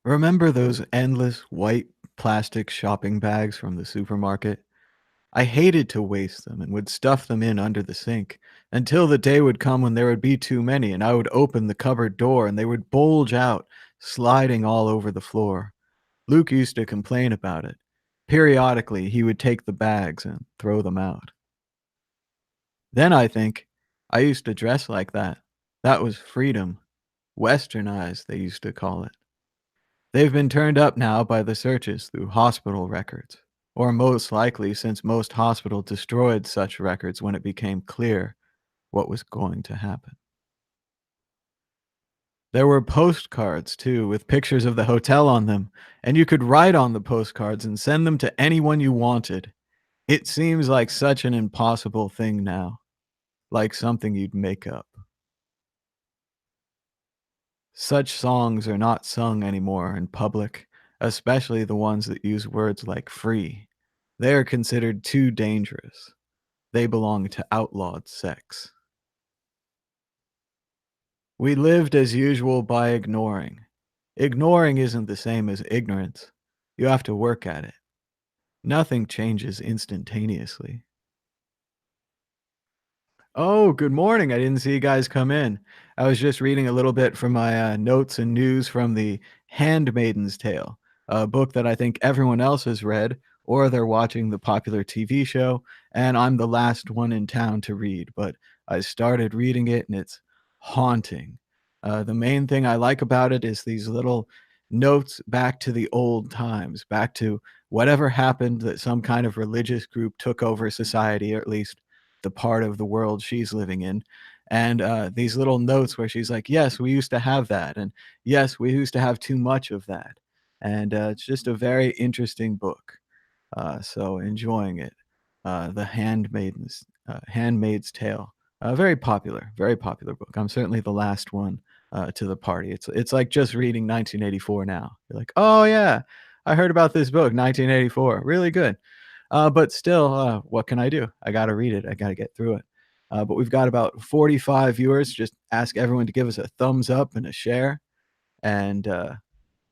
Remember those endless white plastic shopping bags from the supermarket? I hated to waste them and would stuff them in under the sink until the day would come when there would be too many and I would open the cupboard door and they would bulge out, sliding all over the floor. Luke used to complain about it. Periodically, he would take the bags and throw them out. Then I think I used to dress like that. That was freedom. Westernized, they used to call it. They've been turned up now by the searches through hospital records, or most likely since most hospitals destroyed such records when it became clear what was going to happen. There were postcards too, with pictures of the hotel on them, and you could write on the postcards and send them to anyone you wanted. It seems like such an impossible thing now, like something you'd make up. Such songs are not sung anymore in public, especially the ones that use words like free. They are considered too dangerous. They belong to outlawed sex. We lived as usual by ignoring. Ignoring isn't the same as ignorance. You have to work at it. Nothing changes instantaneously. Oh, good morning. I didn't see you guys come in. I was just reading a little bit from my notes and news from The Handmaiden's Tale, a book that I think everyone else has read, or they're watching the popular TV show, and I'm the last one in town to read. But I started reading it, and it's haunting. The main thing I like about it is these little notes back to the old times, back to whatever happened that some kind of religious group took over society, or at least the part of the world she's living in. And these little notes where she's like, yes, we used to have that. And yes, we used to have too much of that. And it's just a very interesting book. So enjoying it. Handmaid's Tale. Very popular book. I'm certainly the last one to the party. It's like just reading 1984 now. You're like, oh yeah, I heard about this book, 1984. Really good. But still, what can I do? I got to read it. I got to get through it. But we've got about 45 viewers. Just ask everyone to give us a thumbs up and a share. And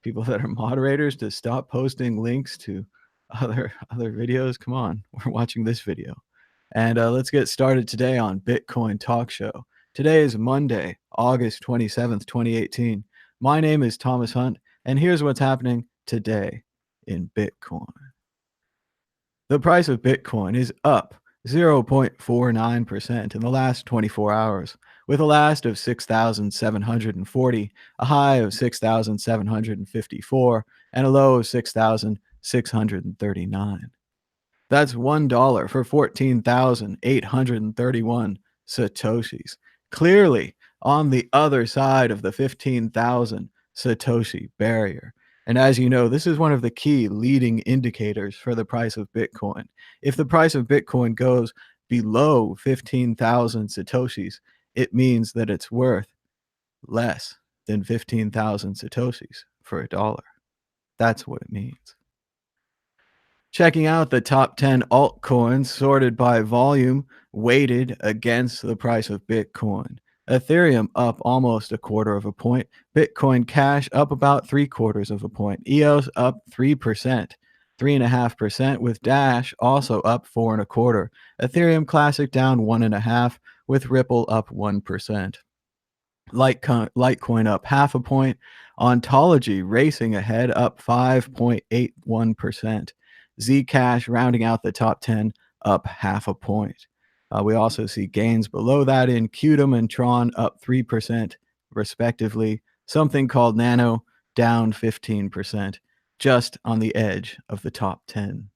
people that are moderators to stop posting links to other videos. Come on, we're watching this video. And let's get started today on Bitcoin Talk Show. Today is Monday, August 27th, 2018. My name is Thomas Hunt, and here's what's happening today in Bitcoin. The price of Bitcoin is up 0.49% in the last 24 hours, with a last of 6,740, a high of 6,754, and a low of 6,639. That's $1 for 14,831 Satoshis. Clearly on the other side of the 15,000 Satoshi barrier. And as you know, this is one of the key leading indicators for the price of Bitcoin. If the price of Bitcoin goes below 15,000 Satoshis, it means that it's worth less than 15,000 Satoshis for a dollar. That's what it means. Checking out the top 10 altcoins sorted by volume, weighted against the price of Bitcoin. Ethereum up almost a quarter of a point. Bitcoin Cash up about 3/4 of a point. EOS up 3%, 3.5%, with Dash also up 4.25. Ethereum Classic down 1.5%, with Ripple up 1%. Litecoin up 0.5 point. Ontology racing ahead, up 5.81%. Zcash rounding out the top 10, up 0.5 point. We also see gains below that in Qtum and Tron, up 3% respectively. Something called Nano down 15%, just on the edge of the top 10.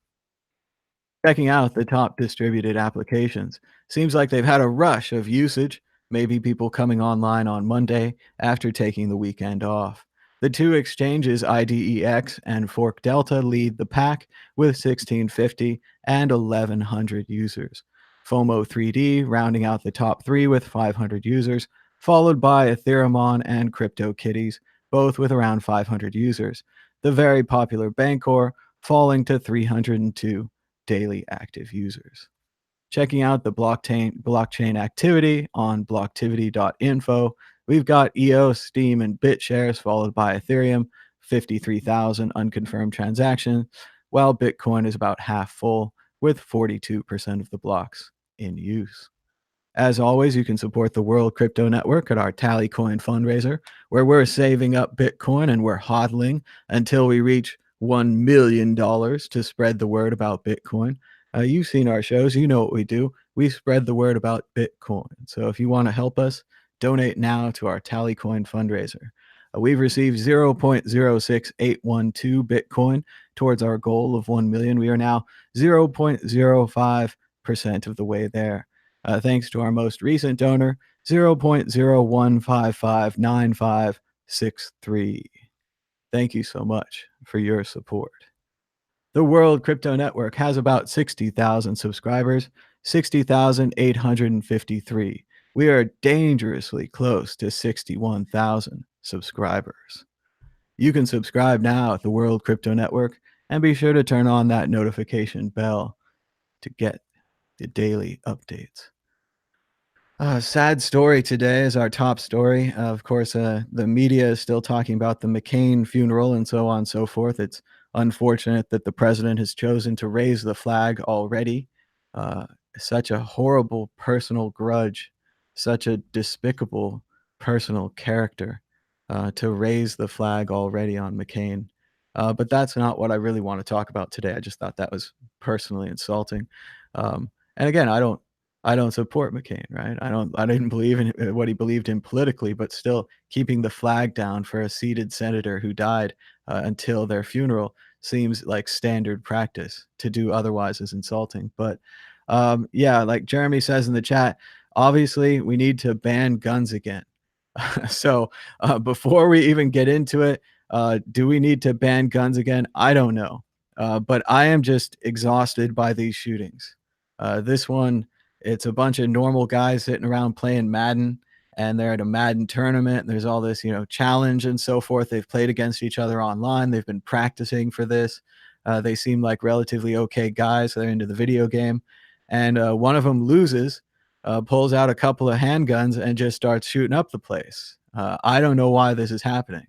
Checking out the top distributed applications. Seems like they've had a rush of usage, maybe people coming online on Monday after taking the weekend off. The two exchanges, IDEX and Fork Delta, lead the pack with 1,650 and 1,100 users. FOMO 3D rounding out the top three with 500 users, followed by Ethereum and CryptoKitties, both with around 500 users. The very popular Bancor falling to 302 daily active users. Checking out the blockchain activity on blocktivity.info, we've got EOS, Steem, and BitShares, followed by Ethereum, 53,000 unconfirmed transactions, while Bitcoin is about half full with 42% of the blocks in use. As always, you can support the World Crypto Network at our Tallycoin fundraiser, where we're saving up Bitcoin and we're hodling until we reach $1 million to spread the word about Bitcoin. You've seen our shows, you know what we do. We spread the word about Bitcoin. So if you want to help us, donate now to our Tallycoin fundraiser. We've received 0.06812 Bitcoin towards our goal of 1 million. We are now 0.05% of the way there. Thanks to our most recent donor, 0.01559563. Thank you so much for your support. The World Crypto Network has about 60,000 subscribers, 60,853. We are dangerously close to 61,000 subscribers. You can subscribe now at the World Crypto Network and be sure to turn on that notification bell to get the daily updates. Sad story today is our top story. Of course, the media is still talking about the McCain funeral and so on and so forth. It's unfortunate that the president has chosen to raise the flag already. Uh, Such a horrible personal grudge, such a despicable personal character to raise the flag already on McCain. But that's not what I really want to talk about today. I just thought that was personally insulting. And again, I don't support McCain, right? I didn't believe in what he believed in politically, but still keeping the flag down for a seated senator who died until their funeral seems like standard practice. To do otherwise is insulting. But yeah, like Jeremy says in the chat, obviously we need to ban guns again. So before we even get into it, do we need to ban guns again? I don't know. But I am just exhausted by these shootings. This one, it's a bunch of normal guys sitting around playing Madden, and they're at a Madden tournament. There's all this, challenge and so forth. They've played against each other online. They've been practicing for this. They seem like relatively okay guys. They're into the video game. And one of them loses, pulls out a couple of handguns and just starts shooting up the place. I don't know why this is happening.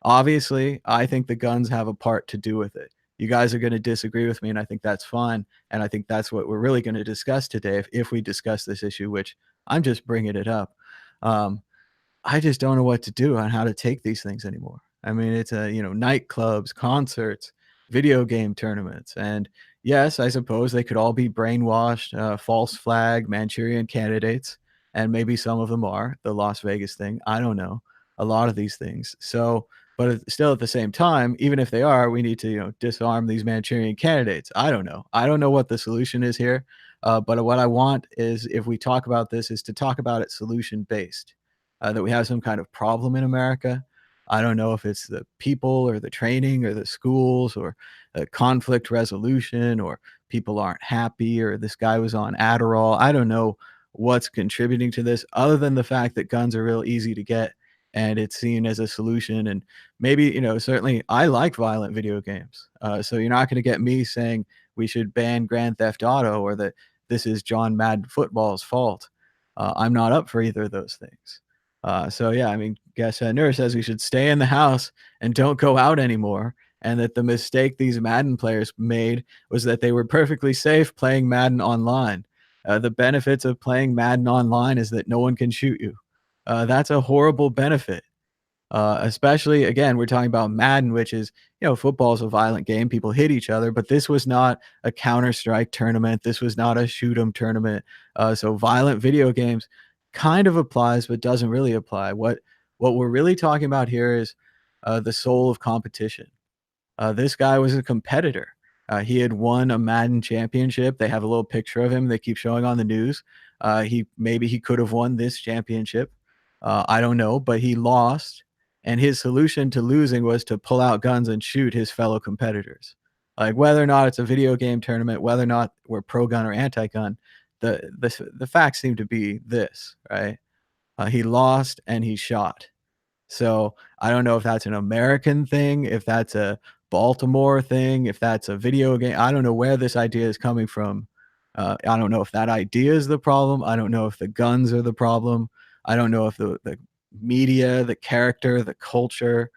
Obviously, I think the guns have a part to do with it. You guys are going to disagree with me, and I think that's fine. And I think that's what we're really going to discuss today if we discuss this issue, which I'm just bringing it up. Um, I just don't know what to do on how to take these things anymore. I mean, it's nightclubs, concerts, video game tournaments, and yes, I suppose they could all be brainwashed, false flag, Manchurian candidates, and maybe some of them are the Las Vegas thing. I don't know a lot of these things. So, but still at the same time, even if they are, we need to disarm these Manchurian candidates. I don't know. I don't know what the solution is here. But what I want is, if we talk about this, is to talk about it solution based. That we have some kind of problem in America. I don't know if it's the people or the training or the schools or conflict resolution, or people aren't happy, or this guy was on Adderall. I don't know what's contributing to this, other than the fact that guns are real easy to get and it's seen as a solution. And maybe, certainly I like violent video games. So you're not going to get me saying we should ban Grand Theft Auto or that this is John Madden football's fault. I'm not up for either of those things. So yeah, I mean, guess Nur says we should stay in the house and don't go out anymore. And that the mistake these Madden players made was that they were perfectly safe playing Madden online. The benefits of playing Madden online is that no one can shoot you. That's a horrible benefit. Especially, again, we're talking about Madden, which is, football is a violent game. People hit each other, but this was not a Counter-Strike tournament. This was not a shoot 'em tournament. So violent video games kind of applies, but doesn't really apply. What we're really talking about here is the soul of competition. This guy was a competitor. He had won a Madden championship. They have a little picture of him they keep showing on the news. He could have won this championship. I don't know, but he lost, and his solution to losing was to pull out guns and shoot his fellow competitors. Like, whether or not it's a video game tournament, whether or not we're pro-gun or anti-gun, the facts seem to be this, right? He lost and he shot. So I don't know if that's an American thing, if that's a Baltimore thing, if that's a video game. I don't know where this idea is coming from. I don't know if that idea is the problem. I don't know if the guns are the problem. I don't know if the media, the character, the culture,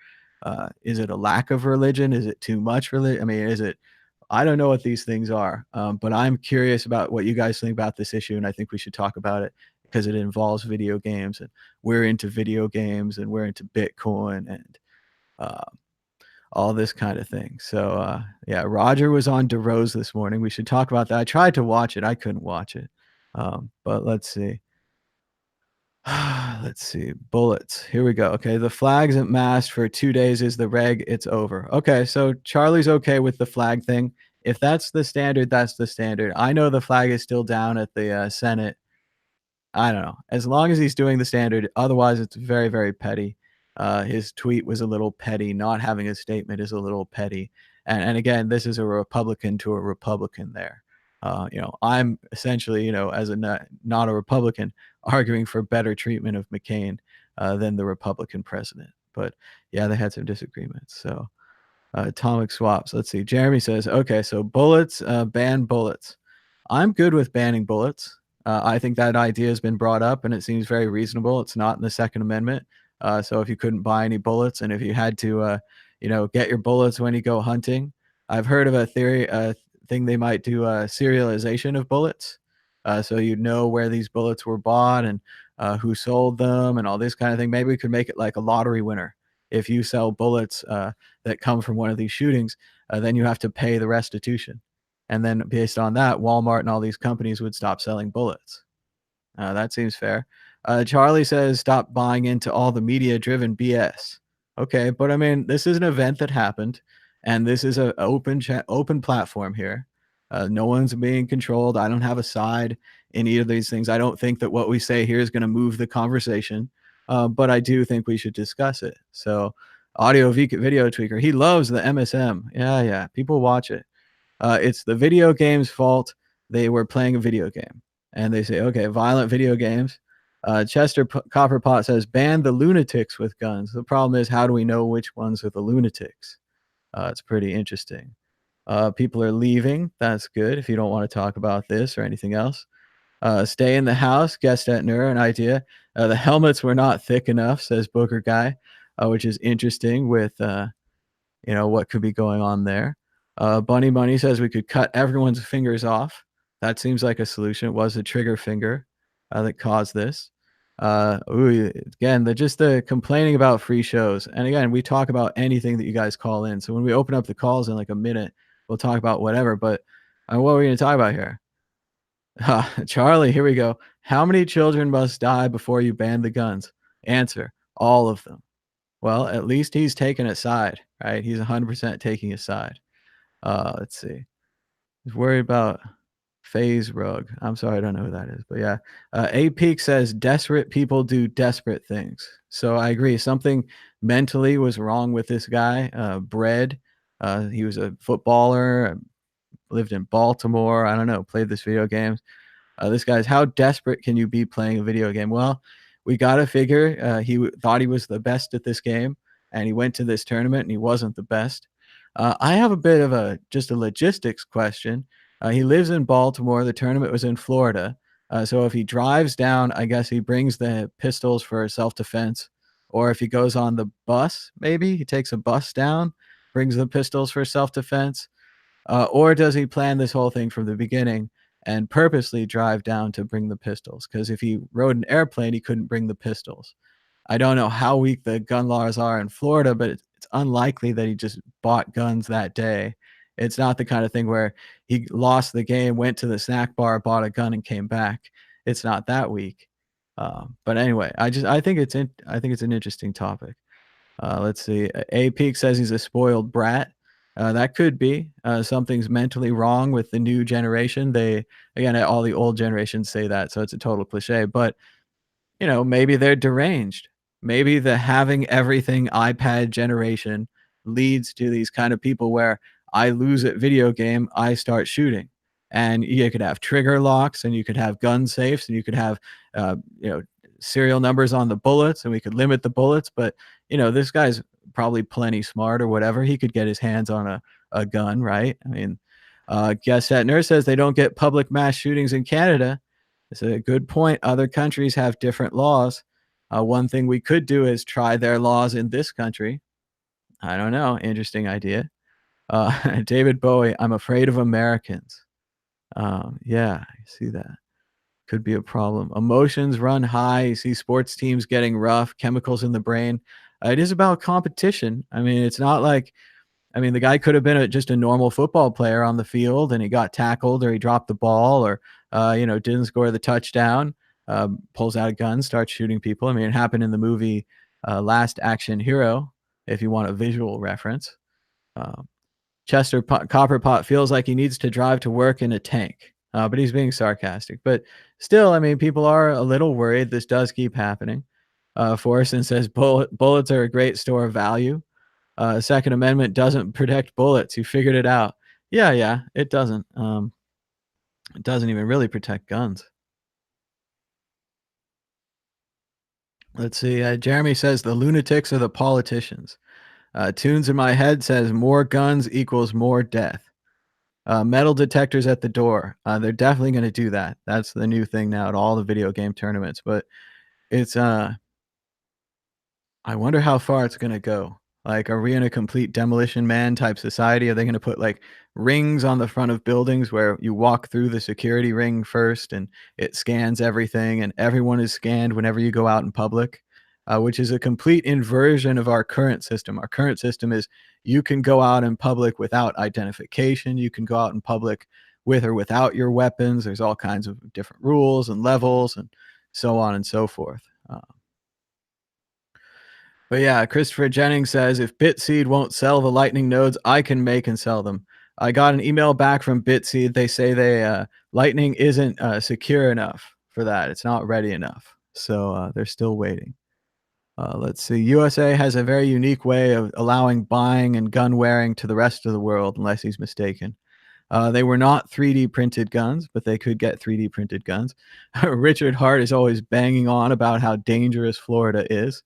Is it a lack of religion? Is it too much religion? I mean, is it? I don't know what these things are, but I'm curious about what you guys think about this issue, and I think we should talk about it because it involves video games, and we're into video games, and we're into Bitcoin, and uh, all this kind of thing. So, yeah, Roger was on DeRose this morning. We should talk about that. I tried to watch it. I couldn't watch it. But let's see. Let's see. Bullets. Here we go. Okay. The flag isn't masked for 2 days is the reg. It's over. Okay. So Charlie's okay with the flag thing. If that's the standard, that's the standard. I know the flag is still down at the Senate. I don't know. As long as he's doing the standard, otherwise it's very, very petty. His tweet was a little petty. Not having a statement is a little petty. And again, this is a Republican to a Republican there. I'm essentially, as a not a Republican, arguing for better treatment of McCain than the Republican president. But yeah, they had some disagreements. So atomic swaps. Let's see. Jeremy says, okay, so bullets, ban bullets. I'm good with banning bullets. I think that idea has been brought up and it seems very reasonable. It's not in the Second Amendment. So if you couldn't buy any bullets and if you had to, get your bullets when you go hunting, I've heard of a theory, thing they might do a serialization of bullets. So you'd know where these bullets were bought and who sold them and all this kind of thing. Maybe we could make it like a lottery winner. If you sell bullets that come from one of these shootings, then you have to pay the restitution. And then based on that, Walmart and all these companies would stop selling bullets. That seems fair. Charlie says, stop buying into all the media driven BS. Okay, but I mean, this is an event that happened, and this is an open platform here. No one's being controlled. I don't have a side in either of these things. I don't think that what we say here is going to move the conversation, but I do think we should discuss it. So, Audio Video Tweaker, he loves the MSM. Yeah, people watch it. It's the video game's fault. They were playing a video game. And they say, okay, violent video games. Chester Copperpot says, ban the lunatics with guns. The problem is, how do we know which ones are the lunatics? It's pretty interesting. People are leaving. That's good if you don't want to talk about this or anything else. Stay in the house. Guest at Nur, an idea. The helmets were not thick enough, says Booker Guy, which is interesting with what could be going on there. Bunny Money says we could cut everyone's fingers off. That seems like a solution. It was the trigger finger that caused this. Again, the complaining about free shows. And again, we talk about anything that you guys call in. So when we open up the calls in like a minute, we'll talk about whatever. But what are we going to talk about here? Charlie, here we go. How many children must die before you ban the guns? Answer, all of them. Well, at least he's taking a side, right? He's 100% taking a side. Let's see. He's worried about Phase Rug. I'm sorry, I don't know who that is, but yeah. A Peak says desperate people do desperate things. So I agree. Something mentally was wrong with this guy. Bread. He was a footballer, lived in Baltimore. I don't know, played this video games. This guy's, how desperate can you be playing a video game? Well, we got to figure he thought he was the best at this game, and he went to this tournament and he wasn't the best. I have a bit of just a logistics question. He lives in Baltimore. The tournament was in Florida. So if he drives down, I guess he brings the pistols for self-defense. Or if he goes on the bus, maybe he takes a bus down, brings the pistols for self-defense. Or does he plan this whole thing from the beginning and purposely drive down to bring the pistols? Because if he rode an airplane, he couldn't bring the pistols. I don't know how weak the gun laws are in Florida, but it's unlikely that he just bought guns that day. It's not the kind of thing where he lost the game, went to the snack bar, bought a gun, and came back. It's not that weak. But anyway, I think it's an interesting topic. Let's see. A Peak says he's a spoiled brat. That could be. Something's mentally wrong with the new generation. Again, all the old generations say that, so it's a total cliche. But maybe they're deranged. Maybe the having everything iPad generation leads to these kind of people where I lose at video game, I start shooting. And you could have trigger locks, and you could have gun safes, and you could have serial numbers on the bullets, and we could limit the bullets. But this guy's probably plenty smart or whatever. He could get his hands on a gun, right? I mean, Guest at Nurse says they don't get public mass shootings in Canada. It's a good point. Other countries have different laws. One thing we could do is try their laws in this country. I don't know. Interesting idea. David Bowie, I'm afraid of Americans. Yeah, I see that. Could be a problem. Emotions run high. You see sports teams getting rough, chemicals in the brain. It is about competition. I mean, it's not like, I mean, the guy could have been just a normal football player on the field and he got tackled or he dropped the ball or, didn't score the touchdown, pulls out a gun, starts shooting people. I mean, it happened in the movie Last Action Hero, if you want a visual reference. Um, Copperpot feels like he needs to drive to work in a tank, but he's being sarcastic. But still, I mean, people are a little worried this does keep happening. Forreston says bullets are a great store of value. Second Amendment doesn't protect bullets. You figured it out. Yeah, yeah, it doesn't. It doesn't even really protect guns. Let's see. Jeremy says the lunatics are the politicians. Tunes in my head says more guns equals more death. Metal detectors at the door. They're definitely going to do that. That's the new thing now at all the video game tournaments. But it's I wonder how far it's gonna go. Like, are we in a complete demolition man type society? Are they gonna put, like, rings on the front of buildings where you walk through the security ring first and it scans everything and everyone is scanned whenever you go out in public? Which is a complete inversion of our current system. Our current system is you can go out in public without identification, you can go out in public with or without your weapons. There's all kinds of different rules and levels and so on and so forth. But yeah, Christopher Jennings says if Bitseed won't sell the Lightning nodes, I can make and sell them. I got an email back from Bitseed. They say Lightning isn't secure enough for that. It's not ready enough. So they're still waiting. Let's see. USA has a very unique way of allowing buying and gun wearing to the rest of the world, unless he's mistaken. They were not 3D printed guns, but they could get 3D printed guns. Richard Hart is always banging on about how dangerous Florida is.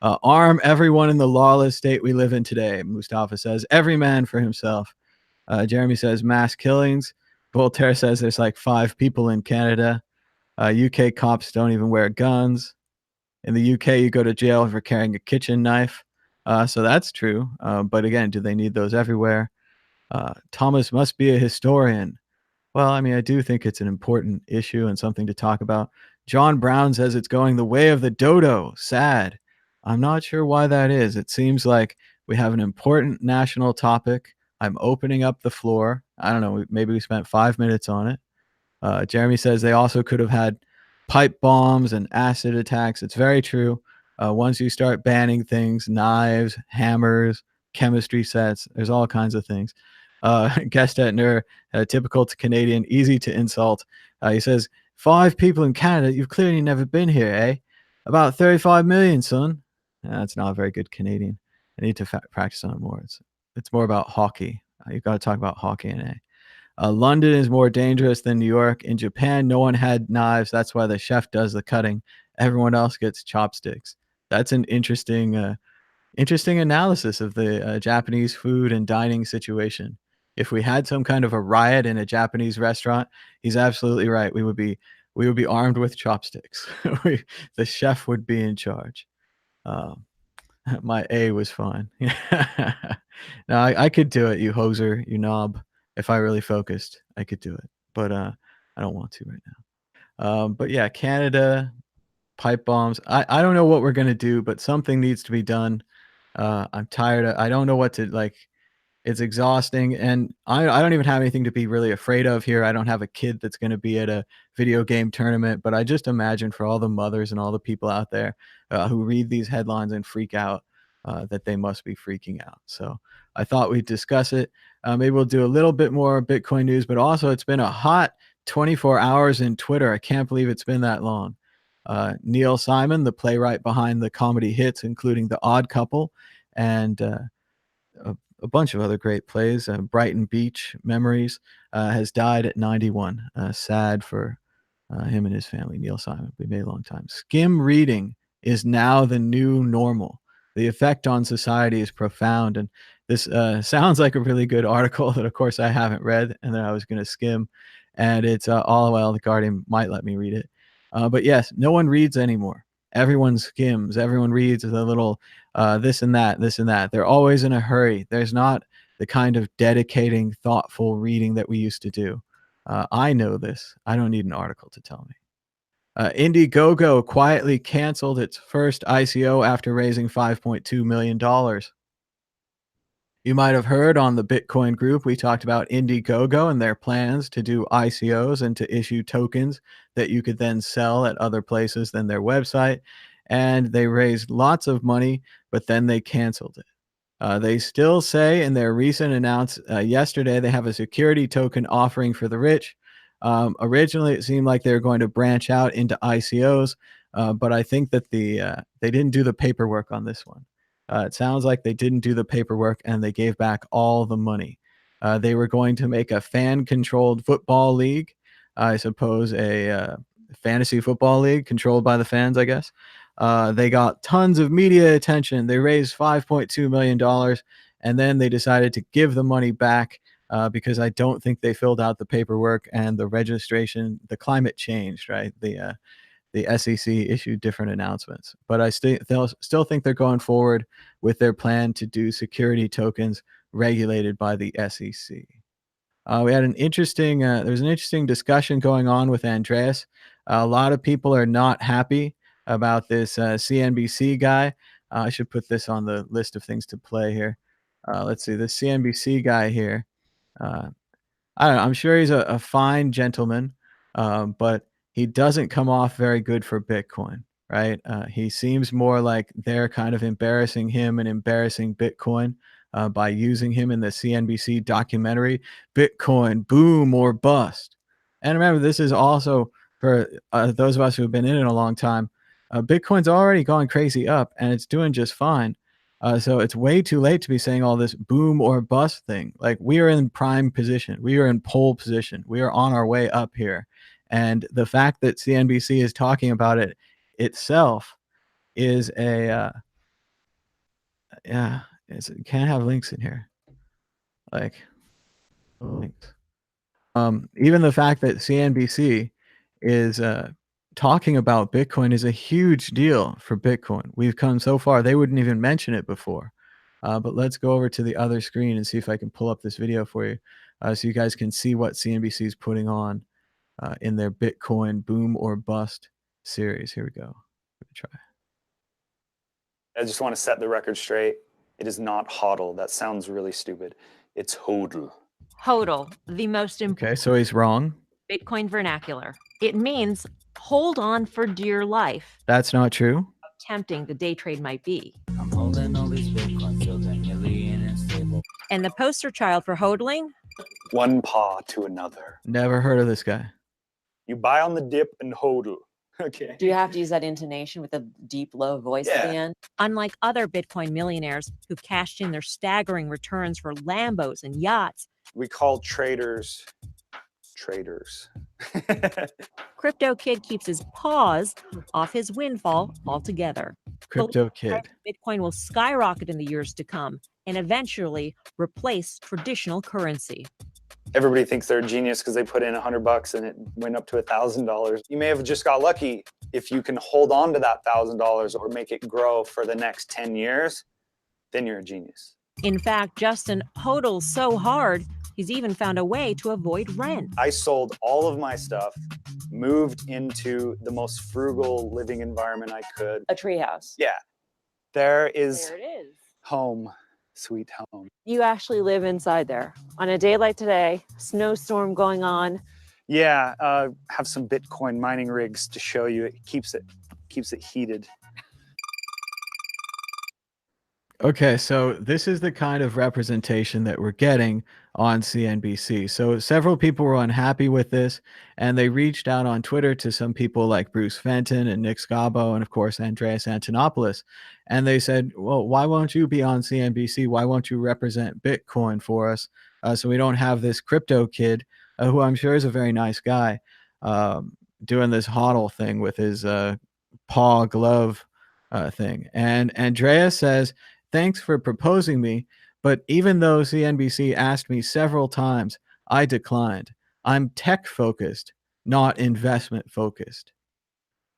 Arm everyone in the lawless state we live in today, Mustafa says. Every man for himself. Jeremy says mass killings. Voltaire says there's like 5 people in Canada. UK cops don't even wear guns. In the UK, you go to jail for carrying a kitchen knife. So that's true. But again, do they need those everywhere? Thomas must be a historian. Well, I mean, I do think it's an important issue and something to talk about. John Brown says it's going the way of the dodo. Sad. I'm not sure why that is. It seems like we have an important national topic. I'm opening up the floor. I don't know. Maybe we spent 5 minutes on it. Jeremy says they also could have had pipe bombs and acid attacks. It's very true. Once you start banning things, knives, hammers, chemistry sets, there's all kinds of things. Guest at Nur, typical to Canadian, easy to insult. He says, 5 people in Canada, you've clearly never been here, eh? About 35 million, son. That's not a very good Canadian. I need to practice on it more. It's more about hockey. You've got to talk about hockey in A. London is more dangerous than New York. In Japan, no one had knives. That's why the chef does the cutting. Everyone else gets chopsticks. That's an interesting analysis of the Japanese food and dining situation. If we had some kind of a riot in a Japanese restaurant, he's absolutely right. We would be armed with chopsticks. The chef would be in charge. Um, my A was fine. No, I could do it, you hoser, you knob. If I really focused, I could do it. But I don't want to right now. But yeah, Canada, pipe bombs. I don't know what we're gonna do, but something needs to be done. I'm tired. I don't know what to like. It's exhausting, and I don't even have anything to be really afraid of here. I don't have a kid that's going to be at a video game tournament, but I just imagine for all the mothers and all the people out there who read these headlines and freak out, that they must be freaking out. So I thought we'd discuss it. Maybe we'll do a little bit more Bitcoin news, but also it's been a hot 24 hours in Twitter. I can't believe it's been that long. Neil Simon, the playwright behind the comedy hits, including The Odd Couple, and a bunch of other great plays. Brighton Beach Memories has died at 91. Sad for him and his family. Neil Simon, we made a long time. Skim reading is now the new normal. The effect on society is profound. And this sounds like a really good article that, of course, I haven't read and that I was going to skim. And it's all well, the Guardian might let me read it. But yes, no one reads anymore. Everyone skims, everyone reads the little this and that, this and that. They're always in a hurry. There's not the kind of dedicating, thoughtful reading that we used to do. I know this. I don't need an article to tell me. Indiegogo quietly canceled its first ICO after raising $5.2 million. You might have heard on the Bitcoin group, we talked about Indiegogo and their plans to do ICOs and to issue tokens that you could then sell at other places than their website. And they raised lots of money, but then they canceled it. They still say in their recent announcement yesterday they have a security token offering for the rich. Originally, it seemed like they were going to branch out into ICOs, but I think that they didn't do the paperwork on this one. It sounds like they didn't do the paperwork and they gave back all the money. They were going to make a fan-controlled football league, I suppose a fantasy football league controlled by the fans, I guess. They got tons of media attention. They raised $5.2 million, and then they decided to give the money back because I don't think they filled out the paperwork and the registration. The climate changed, right? The SEC issued different announcements, but I still think they're going forward with their plan to do security tokens regulated by the SEC. We had an interesting there's an interesting discussion going on with Andreas. A lot of people are not happy about this CNBC guy. I should put this on the list of things to play here. Let's see, the CNBC guy here. I don't know, I'm sure he's a fine gentleman, but he doesn't come off very good for Bitcoin, right? He seems more like they're kind of embarrassing him and embarrassing Bitcoin by using him in the CNBC documentary, Bitcoin Boom or Bust. And remember, this is also for those of us who have been in it a long time. Bitcoin's already gone crazy up and it's doing just fine. So it's way too late to be saying all this boom or bust thing. Like, we are in prime position. We are in pole position. We are on our way up here. And the fact that CNBC is talking about it itself is yeah, it can't have links in here. Like, links. Even the fact that CNBC is talking about Bitcoin is a huge deal for Bitcoin. We've come so far. They wouldn't even mention it before. But let's go over to the other screen and see if I can pull up this video for you so you guys can see what CNBC is putting on in their Bitcoin Boom or Bust series. Here we go. Try. I just want to set the record straight. It is not hodl. That sounds really stupid. It's hodl. HODL, the most important. Okay, so he's wrong. Bitcoin vernacular. It means hold on for dear life. That's not true. How tempting the day trade might be. I'm holding all these Bitcoins till they're nearly unstable. And the poster child for hodling? One paw to another. Never heard of this guy. You buy on the dip and hodl. Okay. Do you have to use that intonation with a deep, low voice at the end? Unlike other Bitcoin millionaires who cashed in their staggering returns for Lambos and yachts, We call traders. Crypto Kid keeps his paws off his windfall altogether. Crypto Kid. Bitcoin will skyrocket in the years to come and eventually replace traditional currency. Everybody thinks they're a genius because they put in $100 and it went up to $1,000. You may have just got lucky. If you can hold on to that $1,000 or make it grow for the next 10 years, then you're a genius. In fact, Justin hodls so hard, he's even found a way to avoid rent. I sold all of my stuff, moved into the most frugal living environment I could. A treehouse. Yeah, there is There it is. home, sweet home. You actually live inside there. On a day like today, snowstorm going on. Yeah, have some Bitcoin mining rigs to show you. It keeps it heated. Okay, so this is the kind of representation that we're getting on CNBC. So several people were unhappy with this, and they reached out on Twitter to some people like Bruce Fenton and Nick Scabo and, of course, Andreas Antonopoulos. And they said, well, why won't you be on CNBC? Why won't you represent Bitcoin for us so we don't have this crypto kid, who I'm sure is a very nice guy, doing this hodl thing with his paw glove thing. And Andreas says, thanks for proposing me, but even though CNBC asked me several times, I declined. I'm tech focused, not investment focused.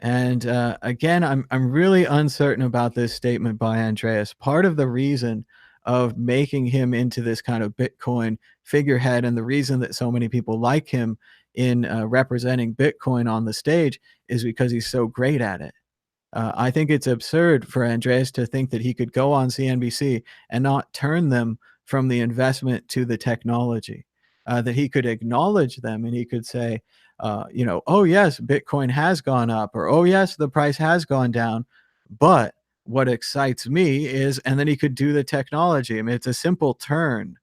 And again, I'm really uncertain about this statement by Andreas. Part of the reason of making him into this kind of Bitcoin figurehead, and the reason that so many people like him in representing Bitcoin on the stage, is because he's so great at it. I think it's absurd for Andreas to think that he could go on CNBC and not turn them from the investment to the technology. That he could acknowledge them and he could say, oh, yes, Bitcoin has gone up, or oh, yes, the price has gone down. But what excites me is, and then he could do the technology. I mean, it's a simple turn.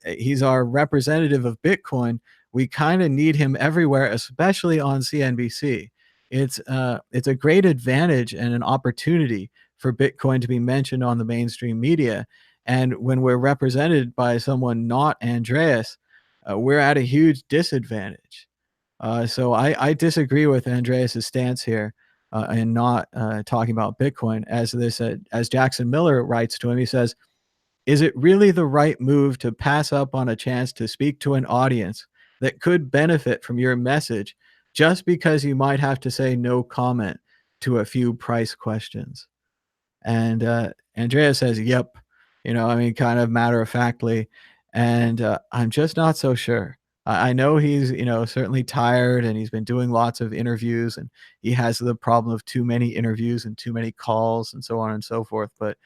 He's our representative of Bitcoin. We kind of need him everywhere, especially on CNBC. It's a great advantage and an opportunity for Bitcoin to be mentioned on the mainstream media. And when we're represented by someone not Andreas, we're at a huge disadvantage. So I disagree with Andreas's stance here and not talking about Bitcoin. As Jackson Miller writes to him, he says, "Is it really the right move to pass up on a chance to speak to an audience that could benefit from your message just because you might have to say no comment to a few price questions?" And Andrea says, "Yep," I mean, kind of matter of factly. And I'm just not so sure. I know he's, certainly tired and he's been doing lots of interviews and he has the problem of too many interviews and too many calls and so on and so forth. But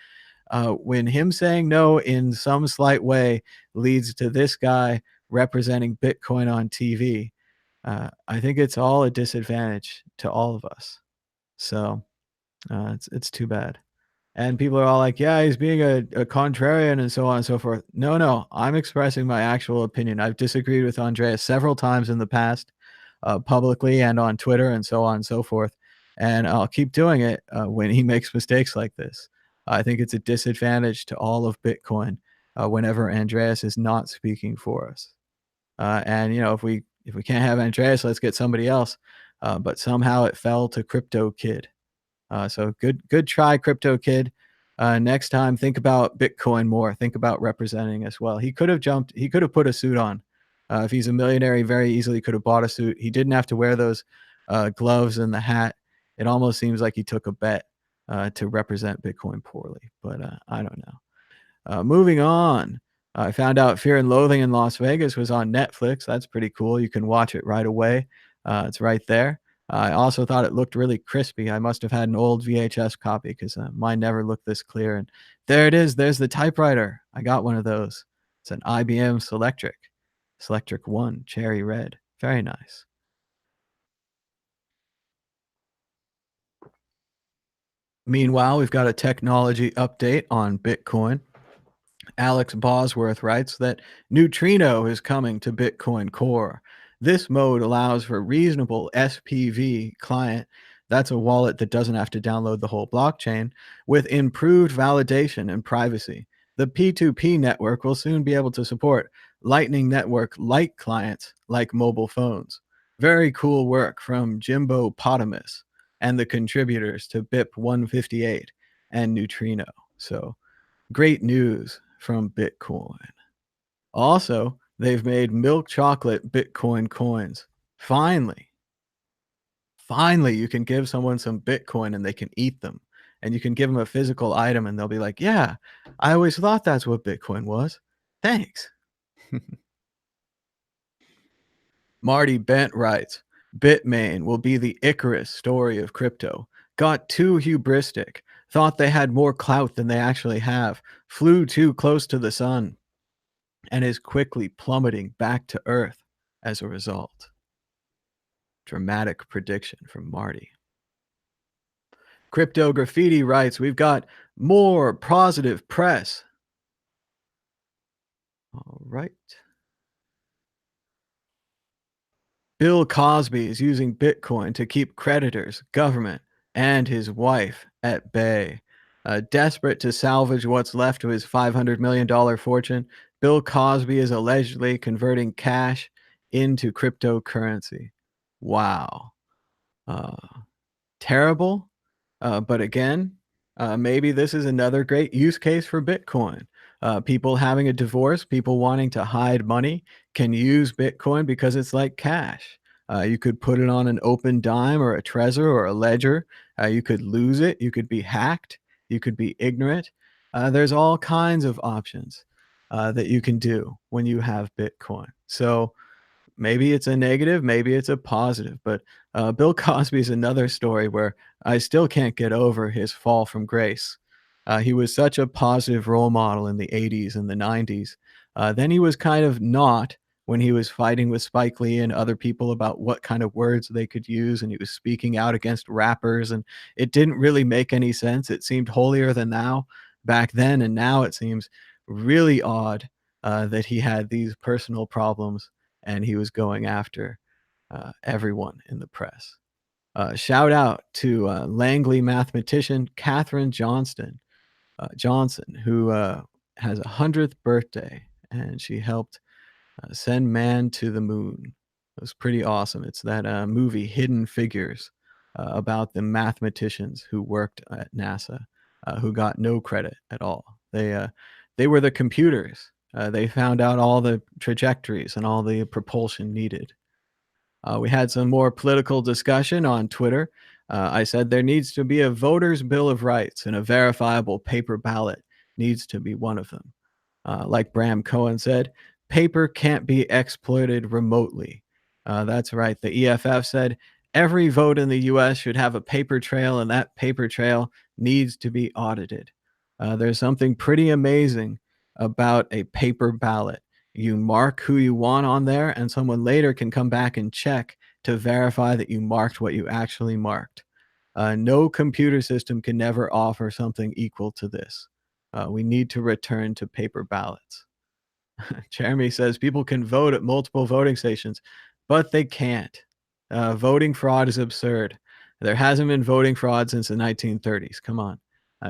when him saying no in some slight way leads to this guy representing Bitcoin on TV, I think it's all a disadvantage to all of us. So it's too bad. And people are all like, yeah, he's being a contrarian and so on and so forth. No, I'm expressing my actual opinion. I've disagreed with Andreas several times in the past, publicly and on Twitter and so on and so forth. And I'll keep doing it when he makes mistakes like this. I think it's a disadvantage to all of Bitcoin whenever Andreas is not speaking for us. And if we can't have Andreas, let's get somebody else. But somehow it fell to Crypto Kid. So good try, Crypto Kid. Next time, think about Bitcoin more. Think about representing as well. He could have put a suit on. If he's a millionaire, he very easily could have bought a suit. He didn't have to wear those gloves and the hat. It almost seems like he took a bet to represent Bitcoin poorly, but I don't know. Moving on. I found out Fear and Loathing in Las Vegas was on Netflix. That's pretty cool. You can watch it right away. It's right there. I also thought it looked really crispy. I must have had an old VHS copy because mine never looked this clear. And there it is. There's the typewriter. I got one of those. It's an IBM Selectric 1, cherry red. Very nice. Meanwhile, we've got a technology update on Bitcoin. Alex Bosworth writes that Neutrino is coming to Bitcoin Core. This mode allows for reasonable SPV client, that's a wallet that doesn't have to download the whole blockchain, with improved validation and privacy. The P2P network will soon be able to support Lightning Network-like clients like mobile phones. Very cool work from Jimbo Potamus and the contributors to BIP 158 and Neutrino. So great news from Bitcoin. Also, they've made milk chocolate Bitcoin coins. Finally, you can give someone some Bitcoin and they can eat them. And you can give them a physical item and they'll be like, yeah, I always thought that's what Bitcoin was. Thanks. Marty Bent writes, Bitmain will be the Icarus story of crypto. Got too hubristic. Thought they had more clout than they actually have. Flew too close to the sun. And is quickly plummeting back to Earth as a result. Dramatic prediction from Marty. Crypto Graffiti writes, we've got more positive press. All right. Bill Cosby is using Bitcoin to keep creditors, government, and his wife at bay. Desperate to salvage what's left of his $500 million fortune, Bill Cosby is allegedly converting cash into cryptocurrency. Wow. Terrible. But again, maybe this is another great use case for Bitcoin. People having a divorce, people wanting to hide money can use Bitcoin because it's like cash. You could put it on an open dime or a Trezor or a ledger. You could lose it. You could be hacked. You could be ignorant. There's all kinds of options that you can do when you have Bitcoin. So maybe it's a negative, maybe it's a positive. But Bill Cosby is another story where I still can't get over his fall from grace. He was such a positive role model in the 80s and the 90s. Then he was kind of not when he was fighting with Spike Lee and other people about what kind of words they could use. And he was speaking out against rappers. And it didn't really make any sense. It seemed holier than thou back then. And now it seems really odd that he had these personal problems and he was going after everyone in the press. Shout out to Langley mathematician Katherine Johnson, who has a 100th birthday, and she helped send man to the moon. It was pretty awesome. It's that movie Hidden Figures about the mathematicians who worked at NASA, who got no credit at all. They were the computers. They found out all the trajectories and all the propulsion needed. We had some more political discussion on Twitter. I said there needs to be a voter's bill of rights, and a verifiable paper ballot needs to be one of them. Like Bram Cohen said, paper can't be exploited remotely. That's right. The EFF said every vote in the US should have a paper trail, and that paper trail needs to be audited. There's something pretty amazing about a paper ballot. You mark who you want on there, and someone later can come back and check to verify that you marked what you actually marked. No computer system can never offer something equal to this. We need to return to paper ballots. Jeremy says people can vote at multiple voting stations, but they can't. Voting fraud is absurd. There hasn't been voting fraud since the 1930s. Come on,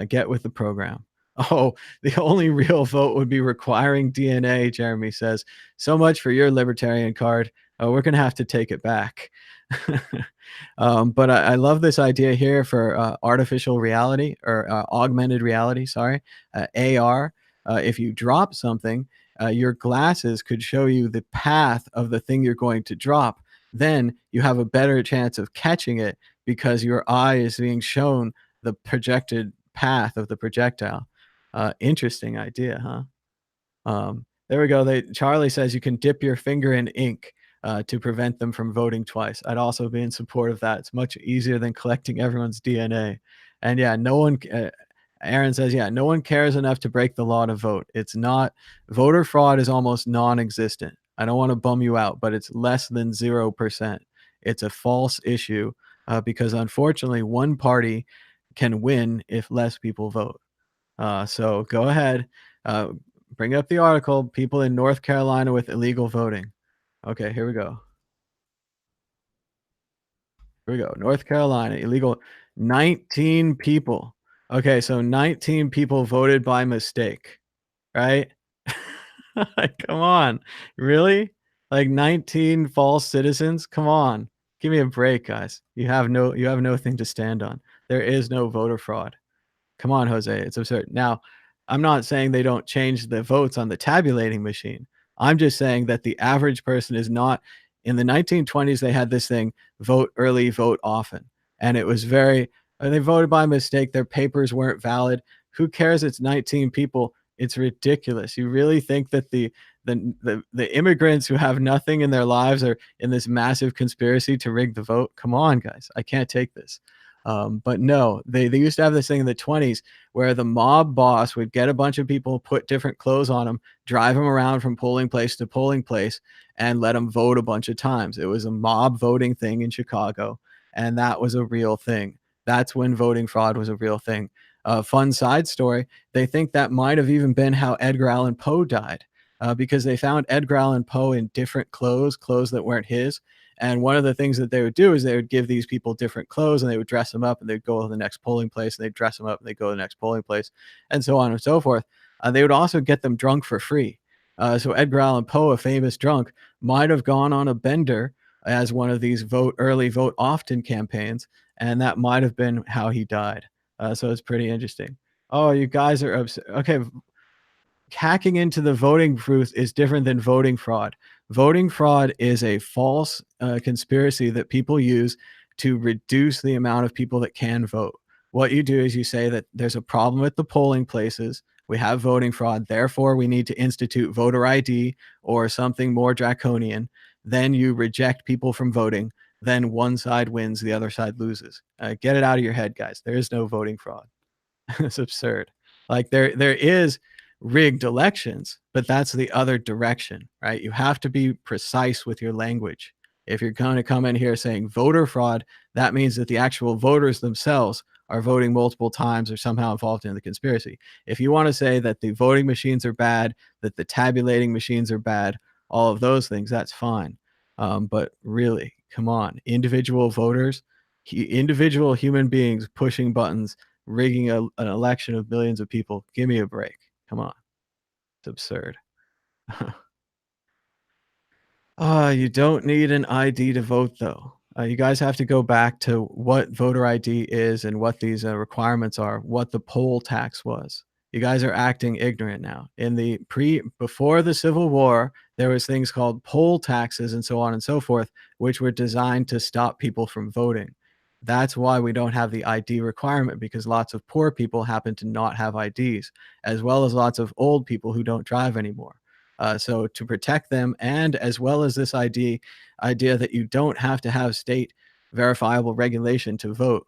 get with the program. Oh, the only real vote would be requiring DNA, Jeremy says. So much for your libertarian card. We're going to have to take it back. But I love this idea here for artificial reality, or augmented reality, sorry, AR. If you drop something, your glasses could show you the path of the thing you're going to drop. Then you have a better chance of catching it because your eye is being shown the projected path of the projectile. Interesting idea, huh? There we go. Charlie says you can dip your finger in ink to prevent them from voting twice. I'd also be in support of that. It's much easier than collecting everyone's DNA. And yeah, no one, Aaron says, yeah, no one cares enough to break the law to vote. It's not, voter fraud is almost non-existent. I don't want to bum you out, but it's less than 0%. It's a false issue because unfortunately one party can win if less people vote. So go ahead, bring up the article, people in North Carolina with illegal voting. Okay, here we go. Here we go. North Carolina, illegal, 19 people. Okay, so 19 people voted by mistake, right? Come on, really? Like 19 false citizens? Come on, give me a break, guys. You have nothing to stand on. There is no voter fraud. Come on, Jose, it's absurd. Now, I'm not saying they don't change the votes on the tabulating machine. I'm just saying that the average person is not. In the 1920s, they had this thing, vote early, vote often. And it was they voted by mistake. Their papers weren't valid. Who cares? It's 19 people. It's ridiculous. You really think that the immigrants who have nothing in their lives are in this massive conspiracy to rig the vote? Come on, guys. I can't take this. But no, they used to have this thing in the 20s where the mob boss would get a bunch of people, put different clothes on them, drive them around from polling place to polling place, and let them vote a bunch of times. It was a mob voting thing in Chicago, and that was a real thing. That's when voting fraud was a real thing. Fun side story, they think that might have even been how Edgar Allan Poe died, because they found Edgar Allan Poe in different clothes that weren't his. And one of the things that they would do is they would give these people different clothes, and they would dress them up, and they'd go to the next polling place, and they'd dress them up, and they'd go to the next polling place, and so on and so forth. They would also get them drunk for free. So Edgar Allan Poe, a famous drunk, might have gone on a bender as one of these vote early, vote often campaigns, and that might have been how he died. So it's pretty interesting. Oh, you guys are upset. Okay. hacking into the voting booth is different than voting fraud. Voting fraud is a false conspiracy that people use to reduce the amount of people that can vote. What you do is you say that there's a problem at the polling places. We have voting fraud. Therefore, we need to institute voter ID or something more draconian. Then you reject people from voting. Then one side wins, the other side loses. Get it out of your head, guys. There is no voting fraud. It's absurd. Like there is rigged elections, but that's the other direction, right? You have to be precise with your language. If you're going to come in here saying voter fraud, that means that the actual voters themselves are voting multiple times or somehow involved in the conspiracy. If you want to say that the voting machines are bad, that the tabulating machines are bad, all of those things, that's fine. But really, come on, individual voters, individual human beings pushing buttons, rigging an election of millions of people. Give me a break. Come on. It's absurd. You don't need an ID to vote, though. You guys have to go back to what voter ID is and what these requirements are, what the poll tax was. You guys are acting ignorant now. Before the Civil War, there was things called poll taxes and so on and so forth, which were designed to stop people from voting. That's why we don't have the ID requirement, because lots of poor people happen to not have IDs, as well as lots of old people who don't drive anymore. So to protect them, and as well as this idea that you don't have to have state verifiable regulation to vote,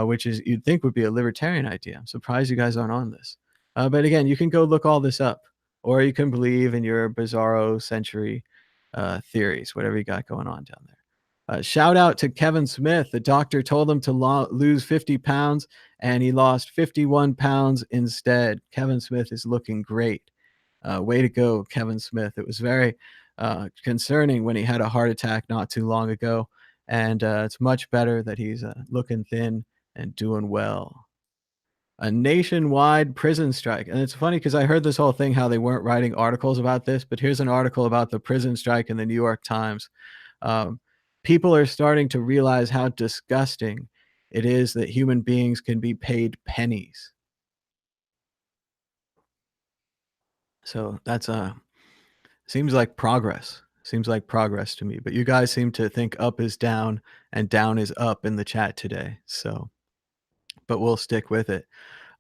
which is you'd think would be a libertarian idea. I'm surprised you guys aren't on this. But again, you can go look all this up, or you can believe in your bizarro century theories, whatever you got going on down there. Shout out to Kevin Smith. The doctor told him to lose 50 pounds, and he lost 51 pounds instead. Kevin Smith is looking great. Way to go, Kevin Smith. It was very concerning when he had a heart attack not too long ago, and it's much better that he's looking thin and doing well. A nationwide prison strike. And it's funny because I heard this whole thing how they weren't writing articles about this, but here's an article about the prison strike in the New York Times. People are starting to realize how disgusting it is that human beings can be paid pennies. So that's seems like progress. Seems like progress to me. But you guys seem to think up is down and down is up in the chat today. So, but we'll stick with it.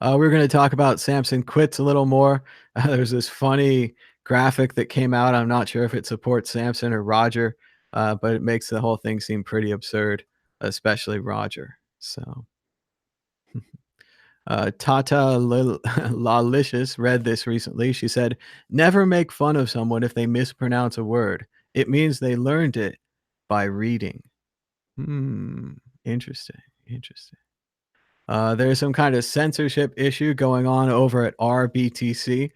We're going to talk about Samson Quits a little more. There's this funny graphic that came out. I'm not sure if it supports Samson or Roger, but it makes the whole thing seem pretty absurd, especially Roger. So. Tata Lalicious read this recently. She said, "Never make fun of someone if they mispronounce a word. It means they learned it by reading." Interesting. Interesting. There's some kind of censorship issue going on over at RBTC.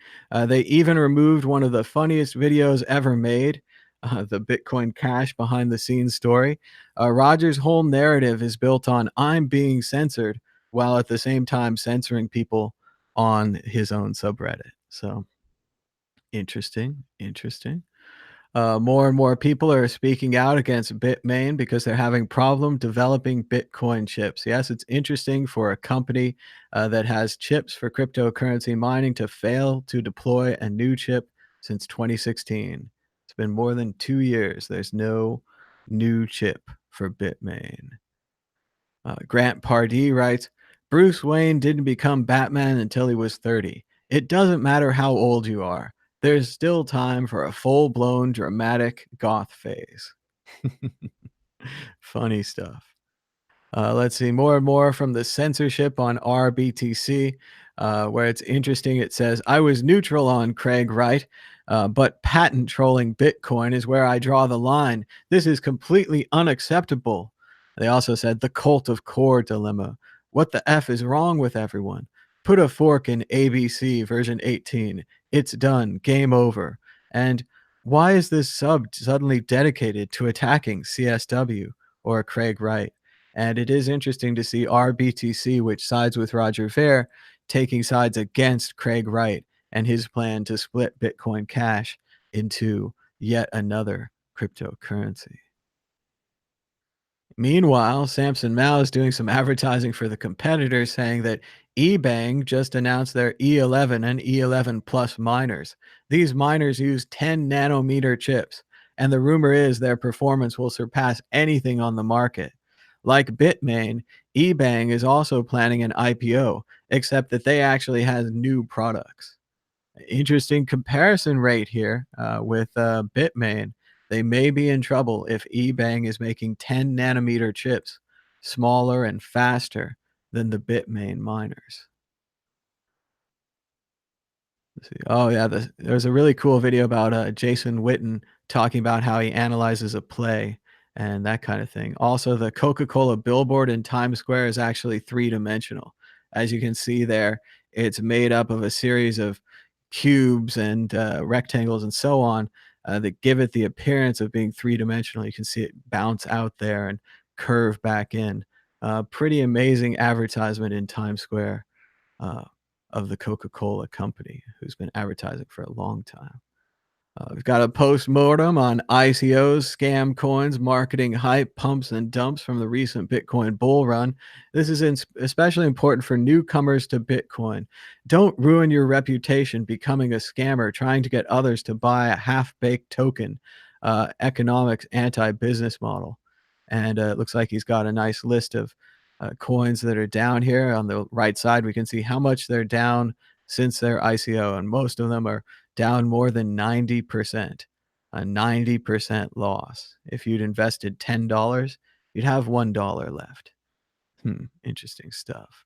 They even removed one of the funniest videos ever made, the Bitcoin Cash behind the scenes story. Roger's whole narrative is built on "I'm being censored," while at the same time censoring people on his own subreddit. So interesting. More and more people are speaking out against Bitmain because they're having problem developing Bitcoin chips. Yes, it's interesting for a company that has chips for cryptocurrency mining to fail to deploy a new chip since 2016. It's been more than 2 years. There's no new chip for Bitmain. Grant Pardee writes, "Bruce Wayne didn't become Batman until he was 30. It doesn't matter how old you are. There's still time for a full-blown dramatic goth phase." Funny stuff. Let's see, more and more from the censorship on RBTC, where it's interesting. It says, "I was neutral on Craig Wright, but patent trolling Bitcoin is where I draw the line. This is completely unacceptable." They also said, "The cult of core dilemma. What the F is wrong with everyone? Put a fork in ABC version 18. It's done. Game over." And why is this sub suddenly dedicated to attacking CSW or Craig Wright? And it is interesting to see RBTC, which sides with Roger Ver, taking sides against Craig Wright and his plan to split Bitcoin Cash into yet another cryptocurrency. Meanwhile, Samson Mao is doing some advertising for the competitors, saying that eBang just announced their E11 and E11 Plus miners. These miners use 10 nanometer chips, and the rumor is their performance will surpass anything on the market. Like Bitmain, eBang is also planning an IPO, except that they actually has new products. Interesting comparison rate here with Bitmain. They may be in trouble if eBang is making 10 nanometer chips, smaller and faster than the Bitmain miners. Let's see. Oh yeah, there's a really cool video about Jason Witten talking about how he analyzes a play and that kind of thing. Also, the Coca-Cola billboard in Times Square is actually three-dimensional. As you can see there, it's made up of a series of cubes and rectangles and so on that give it the appearance of being three-dimensional. You can see it bounce out there and curve back in. Pretty amazing advertisement in Times Square. Uh, of the Coca-Cola company, who's been advertising for a long time. We've got a post-mortem on ICOs, scam coins, marketing hype, pumps and dumps from the recent Bitcoin bull run. This is especially important for newcomers to Bitcoin. Don't ruin your reputation becoming a scammer trying to get others to buy a half-baked token, economics anti-business model. And it looks like he's got a nice list of coins that are down here. On the right side, we can see how much they're down since their ICO, and most of them are down more than 90%, a 90% loss. If you'd invested $10, you'd have $1 left. Interesting stuff.